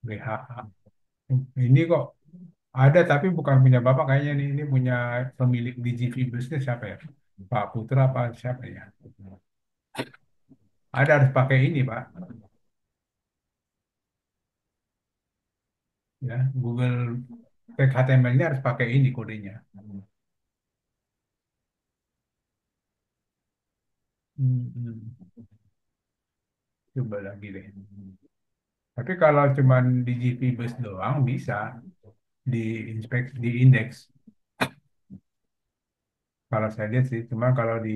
WHA. Ini kok ada tapi bukan punya Bapak kayaknya nih. Ini punya pemilik DigiV Business siapa ya? Pak Putra apa siapa ya? Ada harus pakai ini Pak. Ya, Google Tag HTML-nya harus pakai ini kodenya. Coba lagi deh. Tapi kalau cuman di GP Bus doang bisa di inspek di indeks. Kalau saya lihat sih, cuma kalau di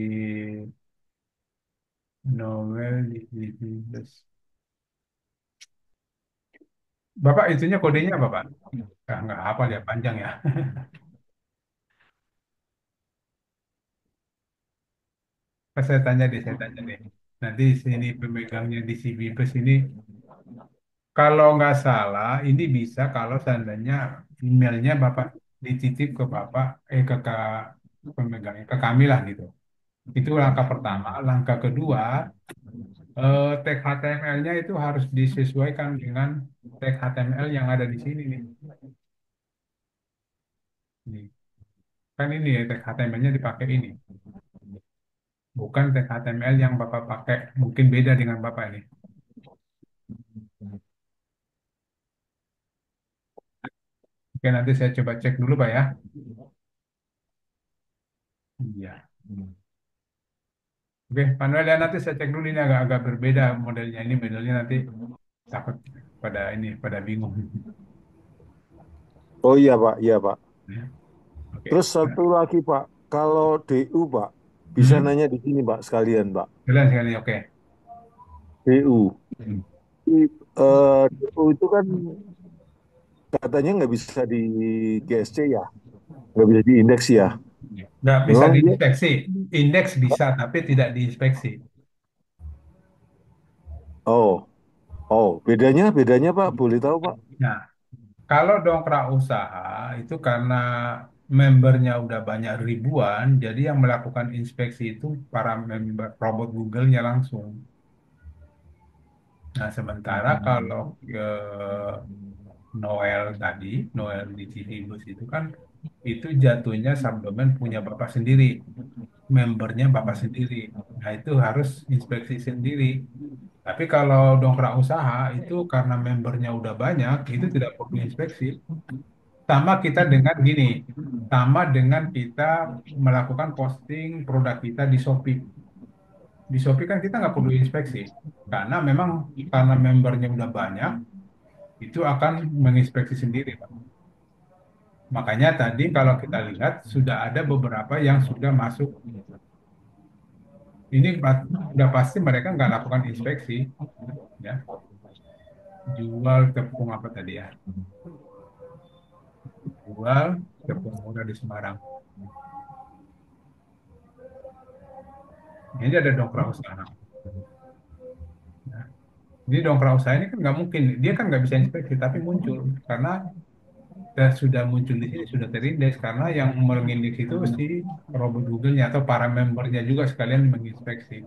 Noel di plus. Bapak itunya kodenya apa, Pak? Nggak apa ya, panjang ya. Saya tanya deh. Nanti sini pemegangnya di CB Plus ini, kalau nggak salah, ini bisa kalau seandainya emailnya Bapak dititip ke Bapak, ke pemegangnya, ke kami lah gitu. Itu langkah pertama. Langkah kedua, tag HTML-nya itu harus disesuaikan dengan tag HTML yang ada di sini nih. Nih. Kan ini ya tag HTML-nya dipakai ini. Bukan tag HTML yang Bapak pakai. Mungkin beda dengan Bapak ini. Oke, nanti saya coba cek dulu Pak ya. Iya. Oke, Pak Noel ya nanti saya cek dulu ini agak-agak berbeda modelnya. Ini modelnya nanti takut pada bingung. Oh iya Pak, iya Pak. Ya. Oke. Terus satu lagi Pak, kalau DU Pak, bisa Hmm? nanya di sini Pak sekalian Pak. Sekalian sekali, oke. DU. Hmm. DU itu kan katanya nggak bisa di GSC ya, nggak bisa diindeks ya. Nggak bisa Memang dia, diinspeksi. Indeks bisa, tapi tidak diinspeksi. oh, oh, bedanya, bedanya Pak, boleh tahu Pak? Nah, kalau dongkrak usaha itu karena membernya udah banyak ribuan, jadi yang melakukan inspeksi itu para member robot Google-nya langsung. Nah, sementara kalau Noel tadi, Noel di Cibubur itu kan itu jatuhnya subdomen punya Bapak sendiri, membernya Bapak sendiri. Nah, itu harus inspeksi sendiri. Tapi kalau dongkrak usaha itu karena membernya udah banyak, itu tidak perlu inspeksi. Sama kita dengan gini, sama dengan kita melakukan posting produk kita di Shopee. Di Shopee kan kita nggak perlu inspeksi, karena memang karena membernya udah banyak, itu akan menginspeksi sendiri, Pak. Makanya tadi kalau kita lihat sudah ada beberapa yang sudah masuk. Ini udah pasti mereka nggak lakukan inspeksi, ya. Jual tepung apa tadi ya? Jual tepung murah di Semarang. Ini ada dongkrak usaha. Nah, ini dongkrak usaha ini kan nggak mungkin, dia kan nggak bisa inspeksi, tapi muncul karena sudah muncul di sini, sudah terindeks karena yang mengindeks itu si robot Google-nya atau para membernya juga sekalian menginspeksi.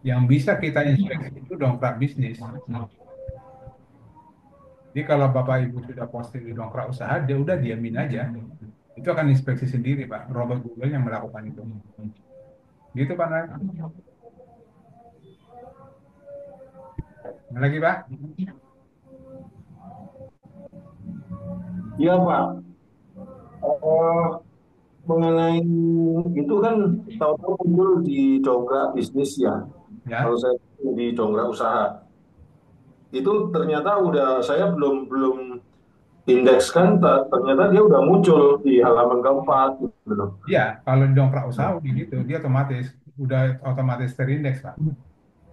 Yang bisa kita inspeksi itu dongkrak bisnis. Jadi kalau Bapak Ibu sudah posting di dongkrak usaha, dia udah diamin aja. Itu akan inspeksi sendiri, Pak. Robot Google yang melakukan itu. Gitu, Pak Noel. Ada lagi, Pak? Iya Pak. Eh, mengenai itu kan tahu-tahu muncul di dongkrak bisnis ya. Kalau Ya. saya di dongkrak usaha itu ternyata udah saya belum belum indekskan, ternyata dia udah muncul di halaman keempat gitu loh. Iya, kalau di dongkrak usaha gitu, dia udah otomatis terindeks, Pak.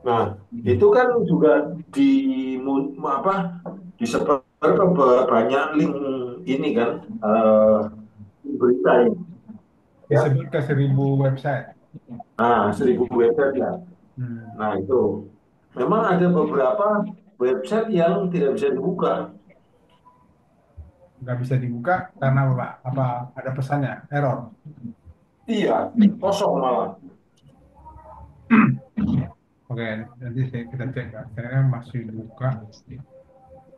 Nah, itu kan juga di apa disebar ke banyak link ini kan, berita ini ya. Disebut ke 1.000 website. Nah, 1.000 website ya. Hmm. Nah, itu memang ada beberapa website yang tidak bisa dibuka. Nggak bisa dibuka karena apa? Apa ada pesannya? Error. Iya, kosong malah. Oke, nanti kita cek, Pak. Saya masih buka.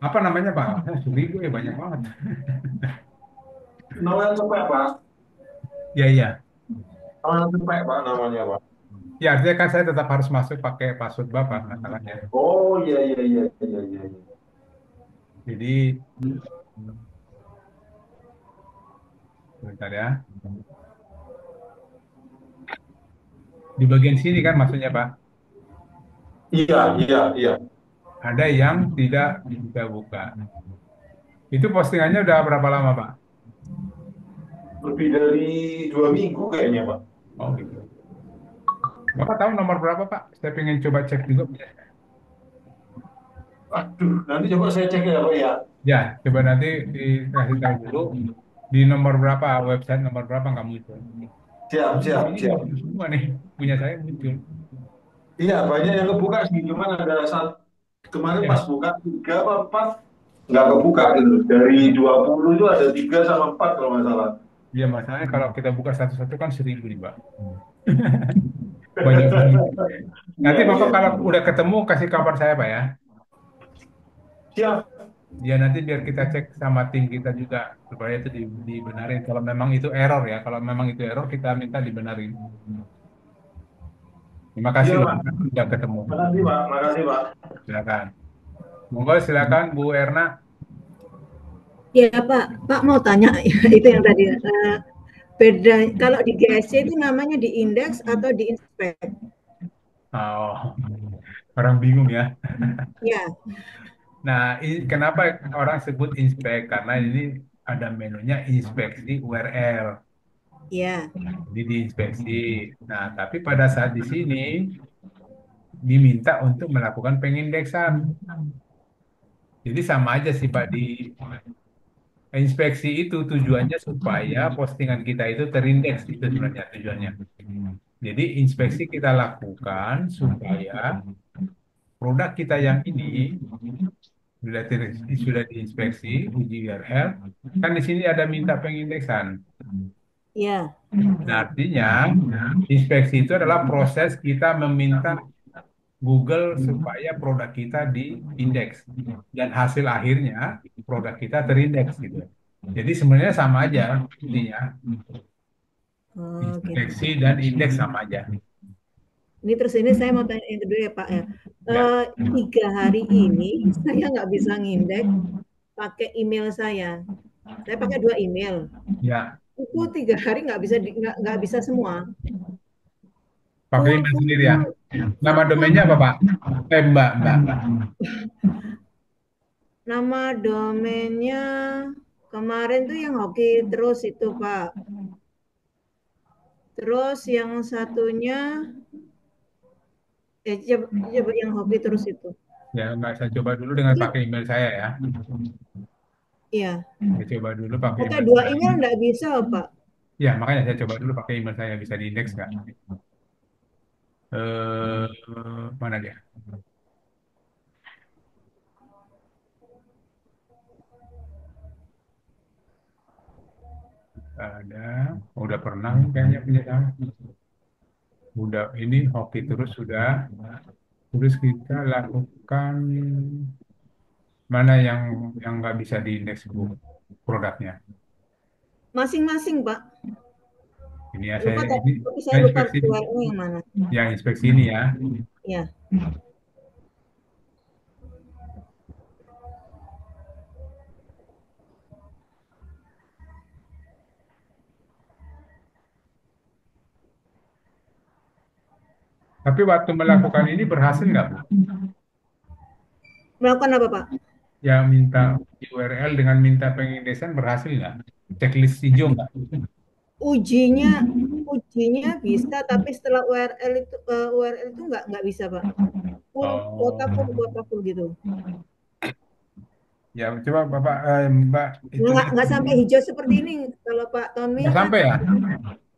Apa namanya, Pak? 1.000 ya, banyak banget. Noel cepet Pak. Iya, iya. Noel cepet Pak namanya Pak. Ya, artinya kan saya tetap harus masuk pakai password Bapak, masalahnya. Oh iya iya iya iya iya. Iya. Jadi, bentar ya. Di bagian sini kan maksudnya, Pak. Iya iya iya. Ada yang tidak bisa buka. Itu postingannya udah berapa lama, Pak? lebih dari 2 minggu kayaknya, Pak. Oh gitu. Bapak tahu nomor berapa Pak? Saya pengen coba cek juga. Aduh, nanti coba saya cek ya, Pak ya. Ya, coba nanti dikasih tahu dulu di nomor berapa, website nomor berapa nggak muncul. Siap, Ini siap, ini siap. muncul semua nih, punya saya muncul. Iya, banyak yang kebuka sih, cuman ada saat kemarin pas Ya, buka 3 apa 4 nggak kebuka gitu. Dari 20 itu ada 3 sama 4 kalau nggak salah. ya masalahnya kalau kita buka satu-satu kan 1.000 nih Pak. Banyak banget. Iya, Nanti Bapak iya. kalau udah ketemu kasih kabar saya Pak ya. Siap. Ya nanti biar kita cek sama tim kita juga supaya itu dibenarin. Kalau memang itu error ya, kalau memang itu error kita minta dibenarin. Terima kasih Iya, loh Pak. udah ketemu. Makasih, Pak. Makasih, Pak. Silakan. Monggo silakan Bu Erna. Ya Pak, Pak mau tanya itu yang tadi beda kalau di GSC itu namanya di indeks atau di inspek? Oh, orang bingung ya. Ya, Nah, kenapa orang sebut inspek? Karena ini ada menunya inspeksi URL. ya, Jadi diinspeksi. Nah, tapi pada saat di sini diminta untuk melakukan pengindeksan. Jadi sama aja sih Pak di inspeksi itu tujuannya supaya postingan kita itu terindeks itu sebenarnya tujuannya. Jadi inspeksi kita lakukan supaya produk kita yang ini sudah diinspeksi uji URL kan di sini ada minta pengindeksan. ya. Nah, artinya inspeksi itu adalah proses kita meminta Google supaya produk kita diindeks dan hasil akhirnya produk kita terindeks gitu. Jadi sebenarnya sama aja intinya. Oh, gitu. Inspeksi dan indeks sama aja. Ini terus ini saya mau tanya yang kedua ya Pak ya. Ya, 3 hari ini saya nggak bisa ngindeks pakai email saya. Saya pakai 2 email. ya. Itu 3 hari nggak bisa semua. Pakai email Walaupun sendiri ya. Nama domainnya apa Pak? Mbak. nama domainnya kemarin tuh yang hoki terus itu Pak. Terus yang satunya coba yang hoki terus itu. Ya, nggak saya coba dulu dengan Itu pakai email saya ya. iya. Saya coba dulu pakai Pakai email 2 email saya. nggak bisa Pak. Ya, makanya saya coba dulu pakai email saya bisa diindeks nggak? Eh, mana dia? Ada. Udah pernah kayaknya punya saya. Udah ini hoki terus sudah. Terus kita lakukan mana yang nggak bisa diindeks Bu produknya. Masing-masing Pak. Ini ya Lupa ini tapi saya yang lupa inspeksi URL yang mana. yang inspeksi ini ya. Ya. Tapi waktu melakukan ini berhasil nggak Bu? Melakukan apa Pak? Yang minta URL dengan minta pengindeksan berhasil nggak? Checklist hijau nggak? Ujinya ujinya bisa tapi setelah URL itu nggak bisa Pak. Oh, Kuota full gitu. ya coba Bapak Mbak itu Nggak sampai hijau seperti ini. Kalau Pak Tommy nggak kan sampai ya?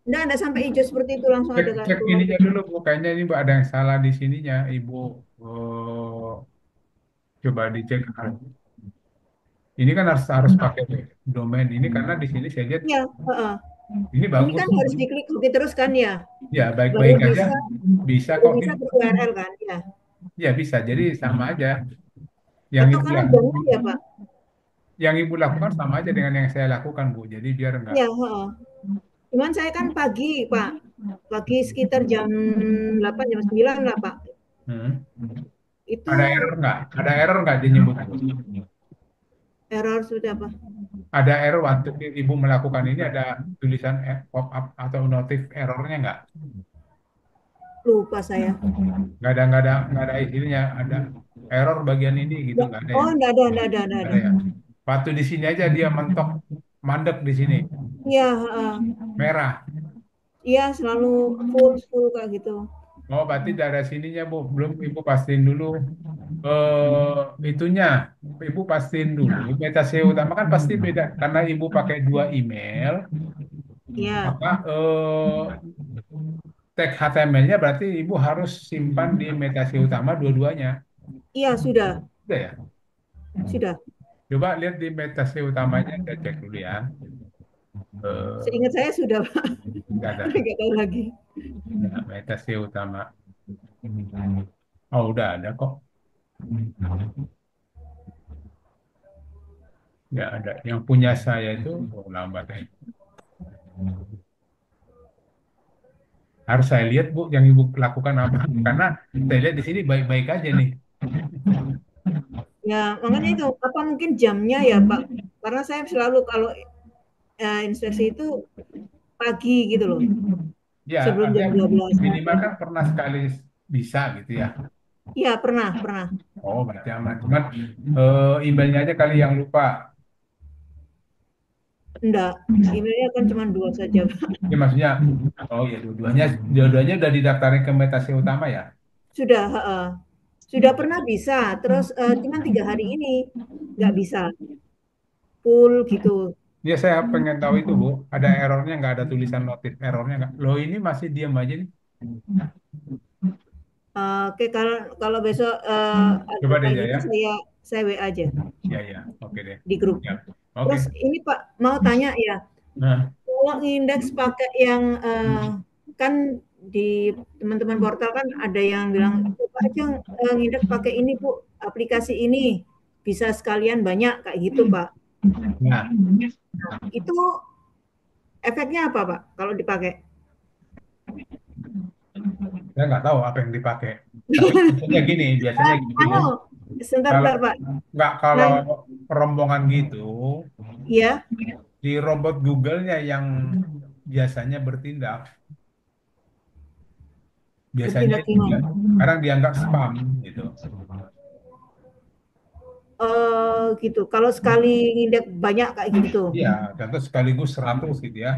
nggak sampai hijau seperti itu langsung Cek, ada cek keluar. ininya dulu Bu, kayaknya ini Mbak ada yang salah di sininya Ibu. Oh, coba dicek. Ini kan harus harus pakai domain ini karena di sini saya lihat Ya, ini ini bagus. kan harus diklik oke terus kan ya. Ya Baru baik-baik aja bisa bisa baru kok bisa ini. ke URL kan ya. Ya bisa jadi sama aja. Yang Atau ibu karena lakukan, jangan ya Pak. yang ibu lakukan sama aja dengan yang saya lakukan Bu. Jadi biar enggak. Ya, cuman saya kan pagi Pak. Pagi sekitar jam 8 jam 9 lah Pak. Hmm. Itu Ada error nggak? Ada error nggak dia nyebut? error sudah apa? Ada error waktu ibu melakukan ini ada tulisan pop up atau notif errornya nggak? Lupa saya. Nggak ada isinya. Ada error bagian ini gitu nggak ada ya? Oh, enggak ada. Ada ya. Waktu di sini aja dia mentok mandek di sini. Iya, Merah. iya selalu full full kayak gitu. Oh, berarti darah sininya, Bu. Belum Ibu pastiin dulu itunya. Ibu pastiin dulu. Metasio utama kan pasti beda. Karena Ibu pakai dua email, Iya, maka tag HTML-nya berarti Ibu harus simpan di Metasio utama dua-duanya. iya sudah, Udah ya? sudah. Coba lihat di Metasio utamanya, saya cek dulu ya. Seingat saya sudah, Pak. Nggak ada. Tapi nggak tahu lagi. Ya, Metasio utama. Oh, udah ada kok. Ya ada. Yang punya saya itu, oh, lambat ya. Harus saya lihat Bu, yang Ibu lakukan apa? Karena saya lihat di sini baik-baik aja nih. Ya, makanya itu apa mungkin jamnya ya, Pak? Karena saya selalu kalau inspeksi itu pagi gitu loh, Ya, sebelum artinya jam 12. minimal kan pernah sekali bisa gitu ya. Iya, pernah, pernah. Oh, berarti aman. Cuman emailnya aja kali yang lupa. Enggak, emailnya kan cuma 2 saja, Pak. Ini maksudnya, oh ya dua-duanya udah didaftarin ke Metasi Utama ya. Sudah, sudah pernah bisa, terus cuma 3 hari ini nggak bisa full gitu. Ya saya pengen tahu itu Bu, ada errornya nggak, ada tulisan notif errornya nggak? Loh ini masih diam aja nih. Oke, kalau kalau besok ada Coba deh kayak ya, gitu ya. saya WA aja Ya ya, oke deh. di grup. Ya, oke. Terus ini Pak mau tanya ya, Nah, kalau indeks pakai yang kan di teman-teman portal kan ada yang bilang coba aja ngindeks pakai ini Bu, aplikasi ini bisa sekalian banyak kayak gitu Pak. nah, Itu efeknya apa Pak kalau dipakai? saya nggak tahu apa yang dipakai. Tapi biasanya gini Bu. Anu, sebentar, Kalau bentar, Pak. nggak Nah, kalau rombongan gitu, ya, di robot Google-nya yang biasanya bertindak, biasanya bertindak itu dia gimana? kadang dianggap spam gitu. Gitu. Kalau sekali ngindek banyak kayak gitu. Iya, contoh sekaligus 100 gitu ya.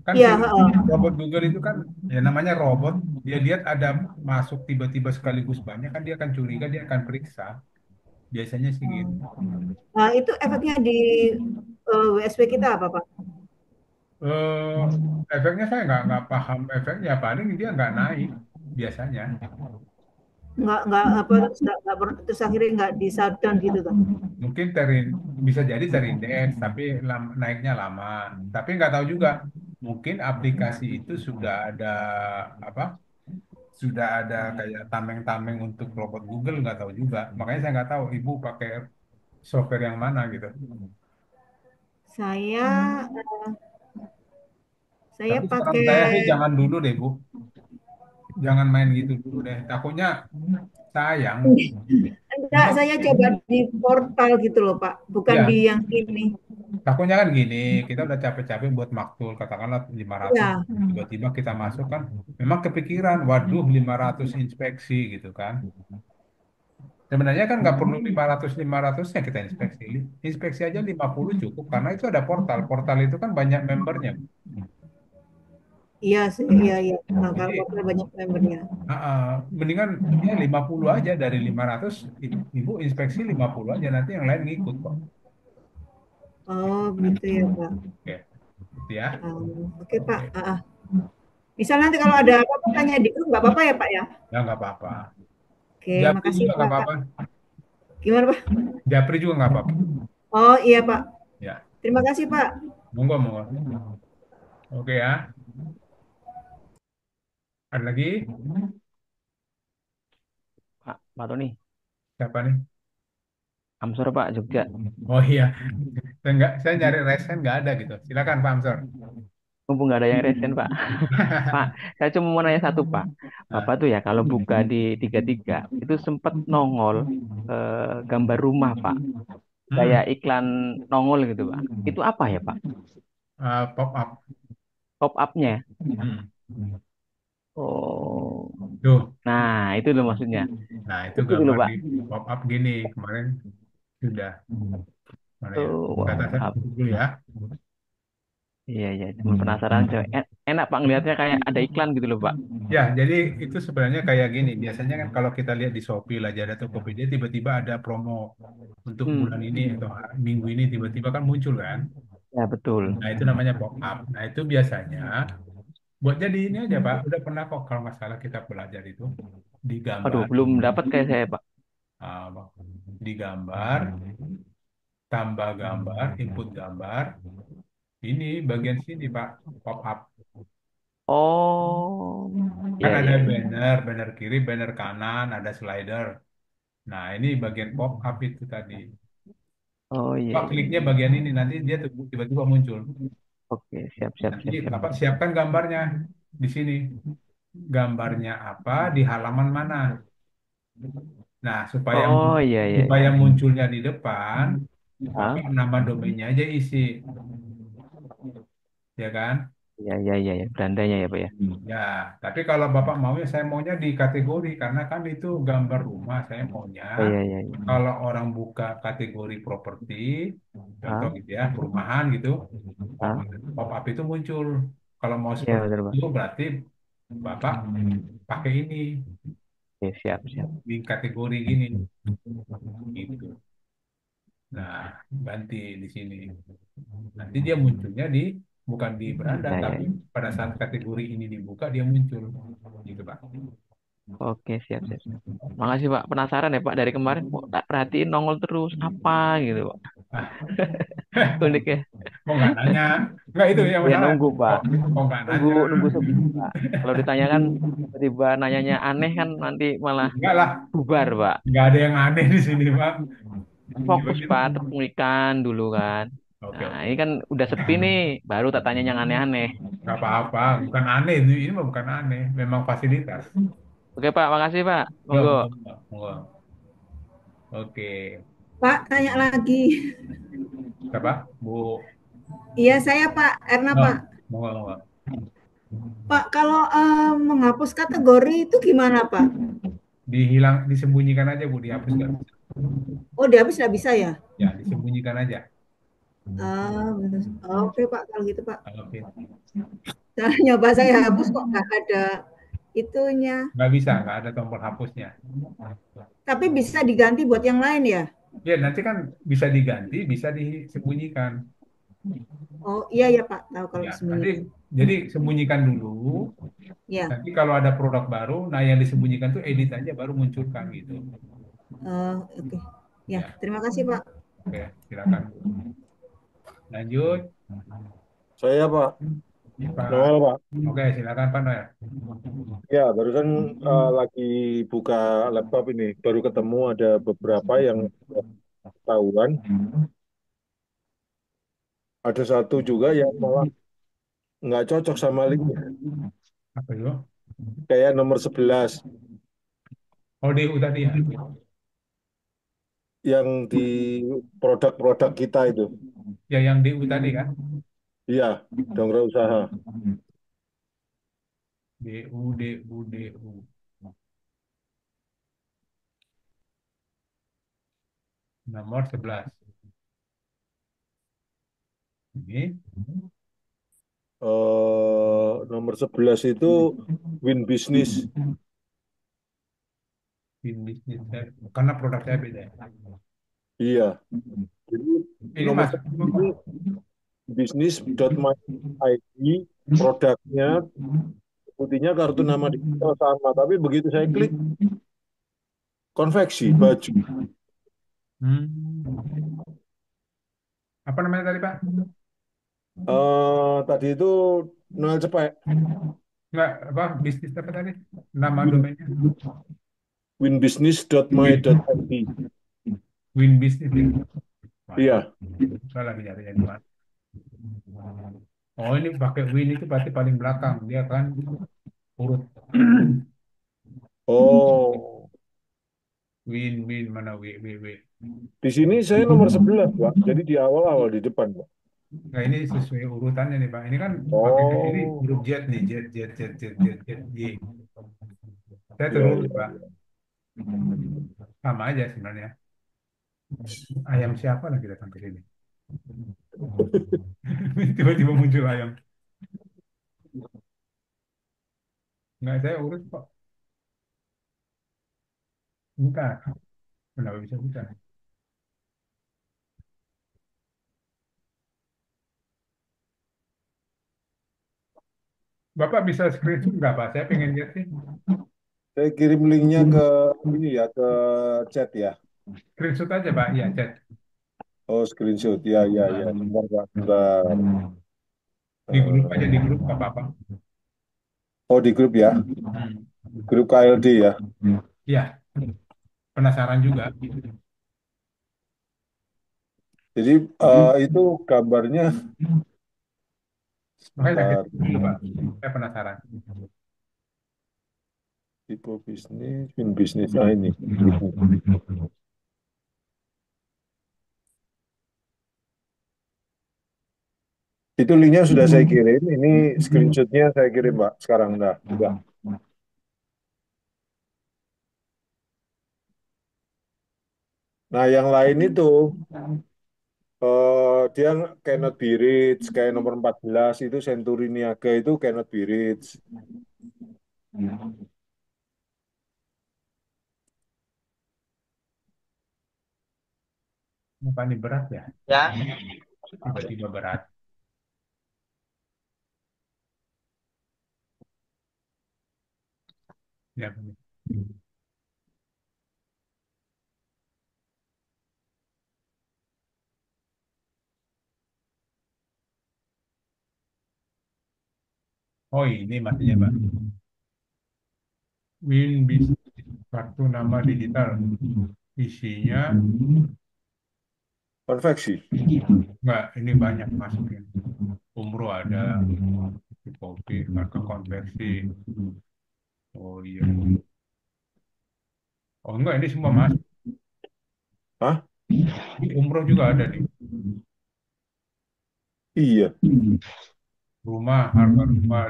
Kan si Iya, heeh. robot Google itu kan ya namanya robot, dia lihat ada masuk tiba-tiba sekaligus banyak kan dia akan curiga, dia akan periksa. Biasanya sih gitu. Nah, itu efeknya di WSP kita apa, Pak? eh Efeknya saya nggak paham efeknya, paling dia nggak naik biasanya. Nggak apa terus akhirnya nggak di shutdown gitu kan? Mungkin bisa jadi terindeks, tapi naiknya lama. Tapi nggak tahu juga. Mungkin aplikasi itu sudah ada apa? Sudah ada kayak tameng-tameng untuk robot Google, nggak tahu juga. Makanya saya nggak tahu Ibu pakai software yang mana gitu. Saya saya Tapi saran pakai saya sih jangan dulu deh Bu. Jangan main gitu dulu deh. Takutnya sayang. enggak, Memang saya coba di portal gitu loh, Pak. Bukan ya, di yang ini. takutnya kan gini, kita udah capek-capek buat maktul, katakanlah 500, Ya, tiba-tiba kita masuk kan, memang kepikiran, waduh 500 inspeksi gitu kan. Sebenarnya kan nggak perlu 500-500-nya kita inspeksi. Inspeksi aja 50 cukup, karena itu ada portal. Portal itu kan banyak membernya. iya sih, iya iya. Nah, kalau Jadi, portal banyak membernya. mendingan ya 50 aja, dari 500, Ibu inspeksi 50 aja, nanti yang lain ngikut kok. Oh, gitu ya, Pak. Oke, gitu ya. Oke, Pak. Oke. Bisa nanti kalau ada apa-apa tanya di grup, nggak apa-apa ya, Pak ya? Ya nggak apa-apa. Oke, Japri makasih, juga nggak Pak. apa-apa. Gimana, Pak? Japri juga nggak apa-apa. Oh, iya, Pak. Ya, Terima kasih, Pak. monggo, monggo. Oke ya. Ada lagi? Pak Tony, Siapa nih? Amsor Pak, Jogja. Oh iya, saya nyari resen nggak ada gitu. Silakan Pak Amsor. Mumpung nggak ada yang resen Pak. Pak, saya cuma mau nanya satu Pak. Nah, Bapak tuh ya kalau buka di 33 itu sempat nongol gambar rumah Pak. hmm, Kayak iklan nongol gitu Pak. Itu apa ya Pak? pop up. Pop up-nya. Hmm. Oh, Tuh, nah itu loh maksudnya. nah itu Itu dulu gambar Pak. di pop up gini kemarin sudah. Mana ya? Oh, Kata saya maaf. tutup dulu ya. Iya, iya. Cuma penasaran. Coba. Enak Pak ngelihatnya kayak ada iklan gitu loh Pak. Ya, jadi itu sebenarnya kayak gini. Biasanya kan kalau kita lihat di Shopee, Lazada, Tokopedia, tiba-tiba ada promo untuk Hmm. bulan ini atau minggu ini tiba-tiba kan muncul kan. Ya betul. Nah, itu namanya pop up. Nah, itu biasanya buat jadi ini aja, Pak. Udah pernah kok kalau nggak salah kita belajar itu Aduh, digambar, belum dapat kayak saya Pak. digambar, tambah gambar, input gambar. Ini bagian sini, Pak, pop up. Oh, Kan iya, ada iya, iya. banner, banner kiri, banner kanan, ada slider. Nah, ini bagian pop up itu tadi. Oh, iya, Pak iya. kliknya bagian ini, nanti dia tiba-tiba muncul. Oke, siap, siap, Nanti siap, siap. Bapak siapkan gambarnya di sini. Gambarnya apa, di halaman mana. Nah, supaya Oh, iya, iya, supaya iya. munculnya di depan, Hah? Bapak nama domainnya aja isi, ya kan? Iya, iya, iya, iya. Berandanya ya Pak ya. Ya, tapi kalau Bapak maunya, saya maunya di kategori, karena kan itu gambar rumah, saya maunya Oh, iya, iya, iya. kalau orang buka kategori properti, contoh Hah? gitu ya, perumahan gitu, pop, Hah? pop up itu muncul. Kalau mau Iya, seperti betul Pak. itu, berarti Bapak pakai ini, Oke, siap, siap. di kategori gini, gitu. Nah, ganti di sini. Nanti dia munculnya bukan di beranda, Iya, iya, tapi iya. pada saat kategori ini dibuka dia muncul, gitu Pak. Oke, siap, siap, siap. Makasih Pak. Penasaran ya Pak. Dari kemarin kok tak perhatiin nongol terus. Apa gitu Pak. Ah, Unik ya. kok nggak nanya? Nggak itu yang Ya masalah. nunggu Pak. Kok nggak Nunggu, nanya? nunggu sebentar Pak. Kalau ditanya kan tiba-tiba nanyanya aneh kan nanti malah Enggak lah, bubar Pak. nggak ada yang aneh di sini Pak. Fokus Gimana? Pak, tepung ikan dulu kan. Oke, Nah, oke. ini kan udah sepi nih, baru tak tanya yang aneh-aneh. Nggak apa-apa, bukan aneh ini mah bukan aneh, memang fasilitas. Oke Pak, makasih Pak. Ya, Monggo. monggo, monggo. Oke, Pak, tanya lagi. siapa? Bu. Iya, saya Pak Erna Oh, Pak. monggo, monggo. Pak, kalau menghapus kategori itu gimana Pak? Disembunyikan aja Bu, dihapus nggak bisa. Oh, dihapus nggak bisa ya? Ya, disembunyikan aja. Bener. Oke Pak, kalau gitu Pak. Oke, Saya nyoba saya hapus kok nggak ada itunya. nggak bisa, nggak ada tombol hapusnya. Tapi bisa diganti buat yang lain ya? Ya, nanti kan bisa diganti, bisa disembunyikan. Oh iya ya Pak, tahu kalau Ya, nanti disembunyikan. jadi sembunyikan dulu. Ya, Nanti kalau ada produk baru, nah yang disembunyikan tuh edit aja baru munculkan gitu. oke. Ya, Ya, terima kasih Pak. oke, silakan. Lanjut, Saya Pak, Pak. Noel Pak. Oke, silakan Pak Noel. Ya, barusan lagi buka laptop ini, baru ketemu ada beberapa yang ketahuan. Ada satu juga yang malah nggak cocok sama linknya, Apa itu? kayak nomor 11 Oh, DU tadi ya. yang di produk-produk kita itu. Ya, yang DU tadi kan. Iya, dongkrak usaha. DU, DU, DU. Nomor 11. Ini. Nomor 11 itu Win Business. Win bisnis. Karena produk saya beda ya. Iya, jadi Ini nomor Mas. 11 ini business.my.id, produknya putihnya kartu nama digital sama, tapi begitu saya klik konveksi baju. Hmm. Apa namanya tadi Pak? Tadi itu Noel Cepek, Enggak, apa? Bisnis apa tadi? Nama Win, domainnya? winbusiness.my.id. Win Business ya. Waduh, Iya, saya lagi nyari yang mana. Oh, ini pakai Win itu berarti paling belakang. Dia kan urut. oh, Win, Win, mana W. di sini saya nomor 11 Pak, jadi di awal-awal di depan Pak. Nah, ini sesuai urutannya nih, Pak. Ini kan pakai ini Oh, huruf Z nih, Z, Y. Saya iya, terurut, iya. Pak. Sama aja sebenarnya. Ayam siapa lagi datang ke sini? Tiba-tiba muncul ayam. Nggak, saya urus kok. Bukan. Kenapa bisa bukan? Bapak bisa screenshot nggak, Pak? Saya pengen lihat sih. Saya kirim linknya ke ini ya, ke chat ya. Screenshot aja, Pak. Iya, chat. Oh, screenshot. Ya, ya, ya. Bentar, Pak. Bentar. Di grup aja, di Eh, grup nggak apa-apa. oh, di grup ya. Hmm. Grup KLD ya. Iya, penasaran juga. Jadi itu gambarnya Makanya saya sebentar. ketik dulu, Pak. Saya penasaran. Tipe bisnis, win bisnis. Ah, ini. Itu linknya sudah saya kirim. Ini screenshotnya saya kirim, Pak. Sekarang dah. Udah. Nah, yang lain itu dia cannot be reached, kayak nomor 14 itu Century Niaga itu cannot be reached. Apa ini berat ya? Ya, Tiba-tiba berat. Ya, benar. Oh, ini maksudnya, Pak. Win bisnis kartu nama digital. Isinya Konveksi. enggak, ini banyak masukin. Umroh ada, kopi, harga konversi. Oh iya. Oh enggak, ini semua masuk. Hah? Ini umroh juga ada nih. Iya. Rumah, harga rumah,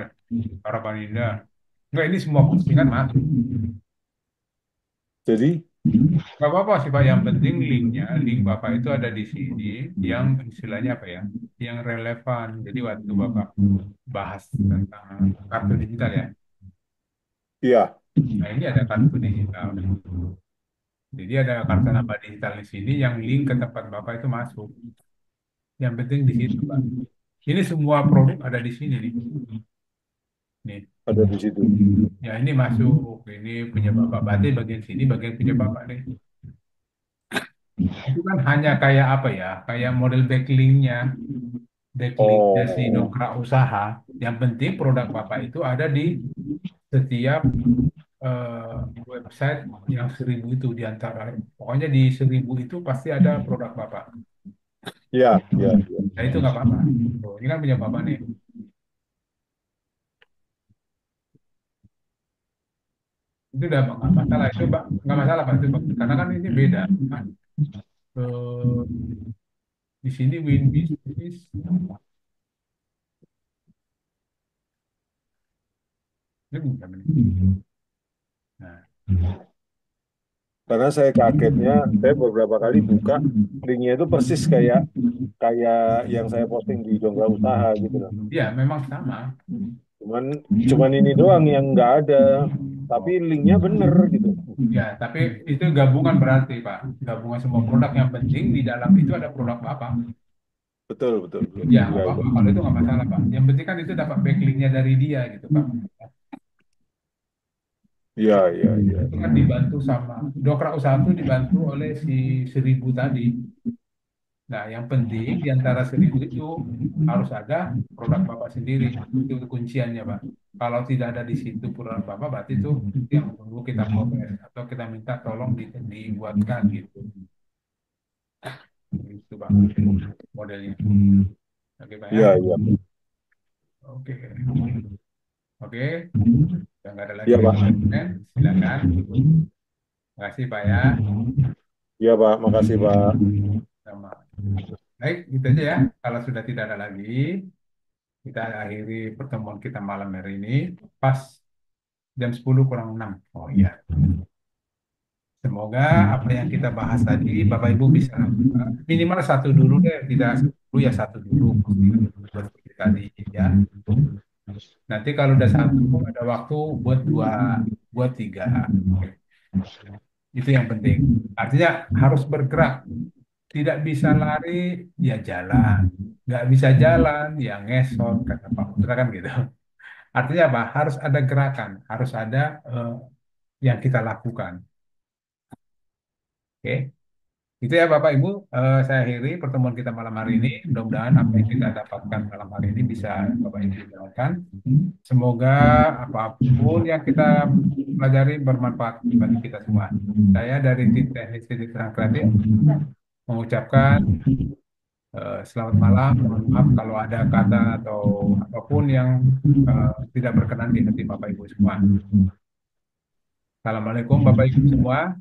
harapan indah. Enggak, ini semua postingan masuk. Jadi, Enggak apa-apa sih Pak, yang penting linknya, link Bapak itu ada di sini, yang istilahnya apa ya, yang relevan. Jadi waktu Bapak bahas tentang kartu digital ya. iya. Nah ini ada kartu digital. Jadi ada kartu nama digital di sini yang link ke tempat Bapak itu masuk. Yang penting di situ Pak. Ini semua produk ada di sini nih. Nih. Ada di situ. Ya ini masuk, ini punya Bapak. Berarti bagian sini bagian punya Bapak nih. Itu kan hanya kayak apa ya, kayak model backlinknya si Oh, dongkrak usaha. Yang penting produk Bapak itu ada di setiap eh, website yang 1.000 itu di antara. Pokoknya di 1.000 itu pasti ada produk Bapak. iya, iya, iya. Nah itu nggak apa-apa. Tuh, ini kan punya Bapak nih. Itu udah nggak masalah. Itu Pak, nggak masalah Pak. Itu Pak. Karena kan ini beda. Kan? Eh, di sini win bisnis. Ini bukan ini. Nah, Karena saya kagetnya, saya beberapa kali buka linknya itu persis kayak kayak yang saya posting di Dongkrak Usaha gitu loh. ya memang sama. Cuman cuman ini doang yang nggak ada, tapi Oh, linknya bener gitu. ya, tapi itu gabungan berarti Pak. Gabungan semua produk. Yang penting di dalam itu ada produk Bapak. Betul, betul, betul. Ya nggak Iya, iya. apa-apa. Kalau itu nggak masalah Pak. Yang penting kan itu dapat backlinknya dari dia gitu Pak. Iya, iya, iya. Itu kan dibantu sama Dokra Usaha itu dibantu oleh si 1.000 tadi. Nah, yang penting di antara 1.000 itu harus ada produk Bapak sendiri. Itu kunciannya, Pak. Kalau tidak ada di situ produk Bapak, berarti itu yang perlu kita proses atau kita minta tolong dibuatkan gitu. Itu, Pak, modelnya. Oke, Pak ya. Iya, iya. Oke. Oke. Yang nggak ada lagi Iya, Pak. pertanyaan, silakan. Terima kasih, Pak ya. Iya, Pak. Makasih, Pak. Sama. Baik, gitu aja ya. Kalau sudah tidak ada lagi, kita akhiri pertemuan kita malam hari ini. Pas jam 10 kurang 6. Oh iya. Semoga apa yang kita bahas tadi, Bapak Ibu bisa minimal satu dulu deh. Tidak dulu ya satu dulu buat tadi ya. Nanti kalau udah satu ada waktu buat dua, buat tiga. Itu yang penting. Artinya harus bergerak. Tidak bisa lari, ya jalan. Nggak bisa jalan, ya ngesot, kata Pak Putra kan gitu. Artinya apa? Harus ada gerakan, harus ada yang kita lakukan. Oke, itu ya Bapak Ibu. Saya akhiri pertemuan kita malam hari ini. Mudah-mudahan apa yang kita dapatkan malam hari ini bisa Bapak Ibu jalankan. Semoga apapun yang kita pelajari bermanfaat bagi kita semua. Saya dari tim teknis Titik Terang Kreatif mengucapkan selamat malam. Mohon maaf kalau ada kata atau apapun yang tidak berkenan di hati Bapak Ibu semua. Assalamualaikum Bapak Ibu semua.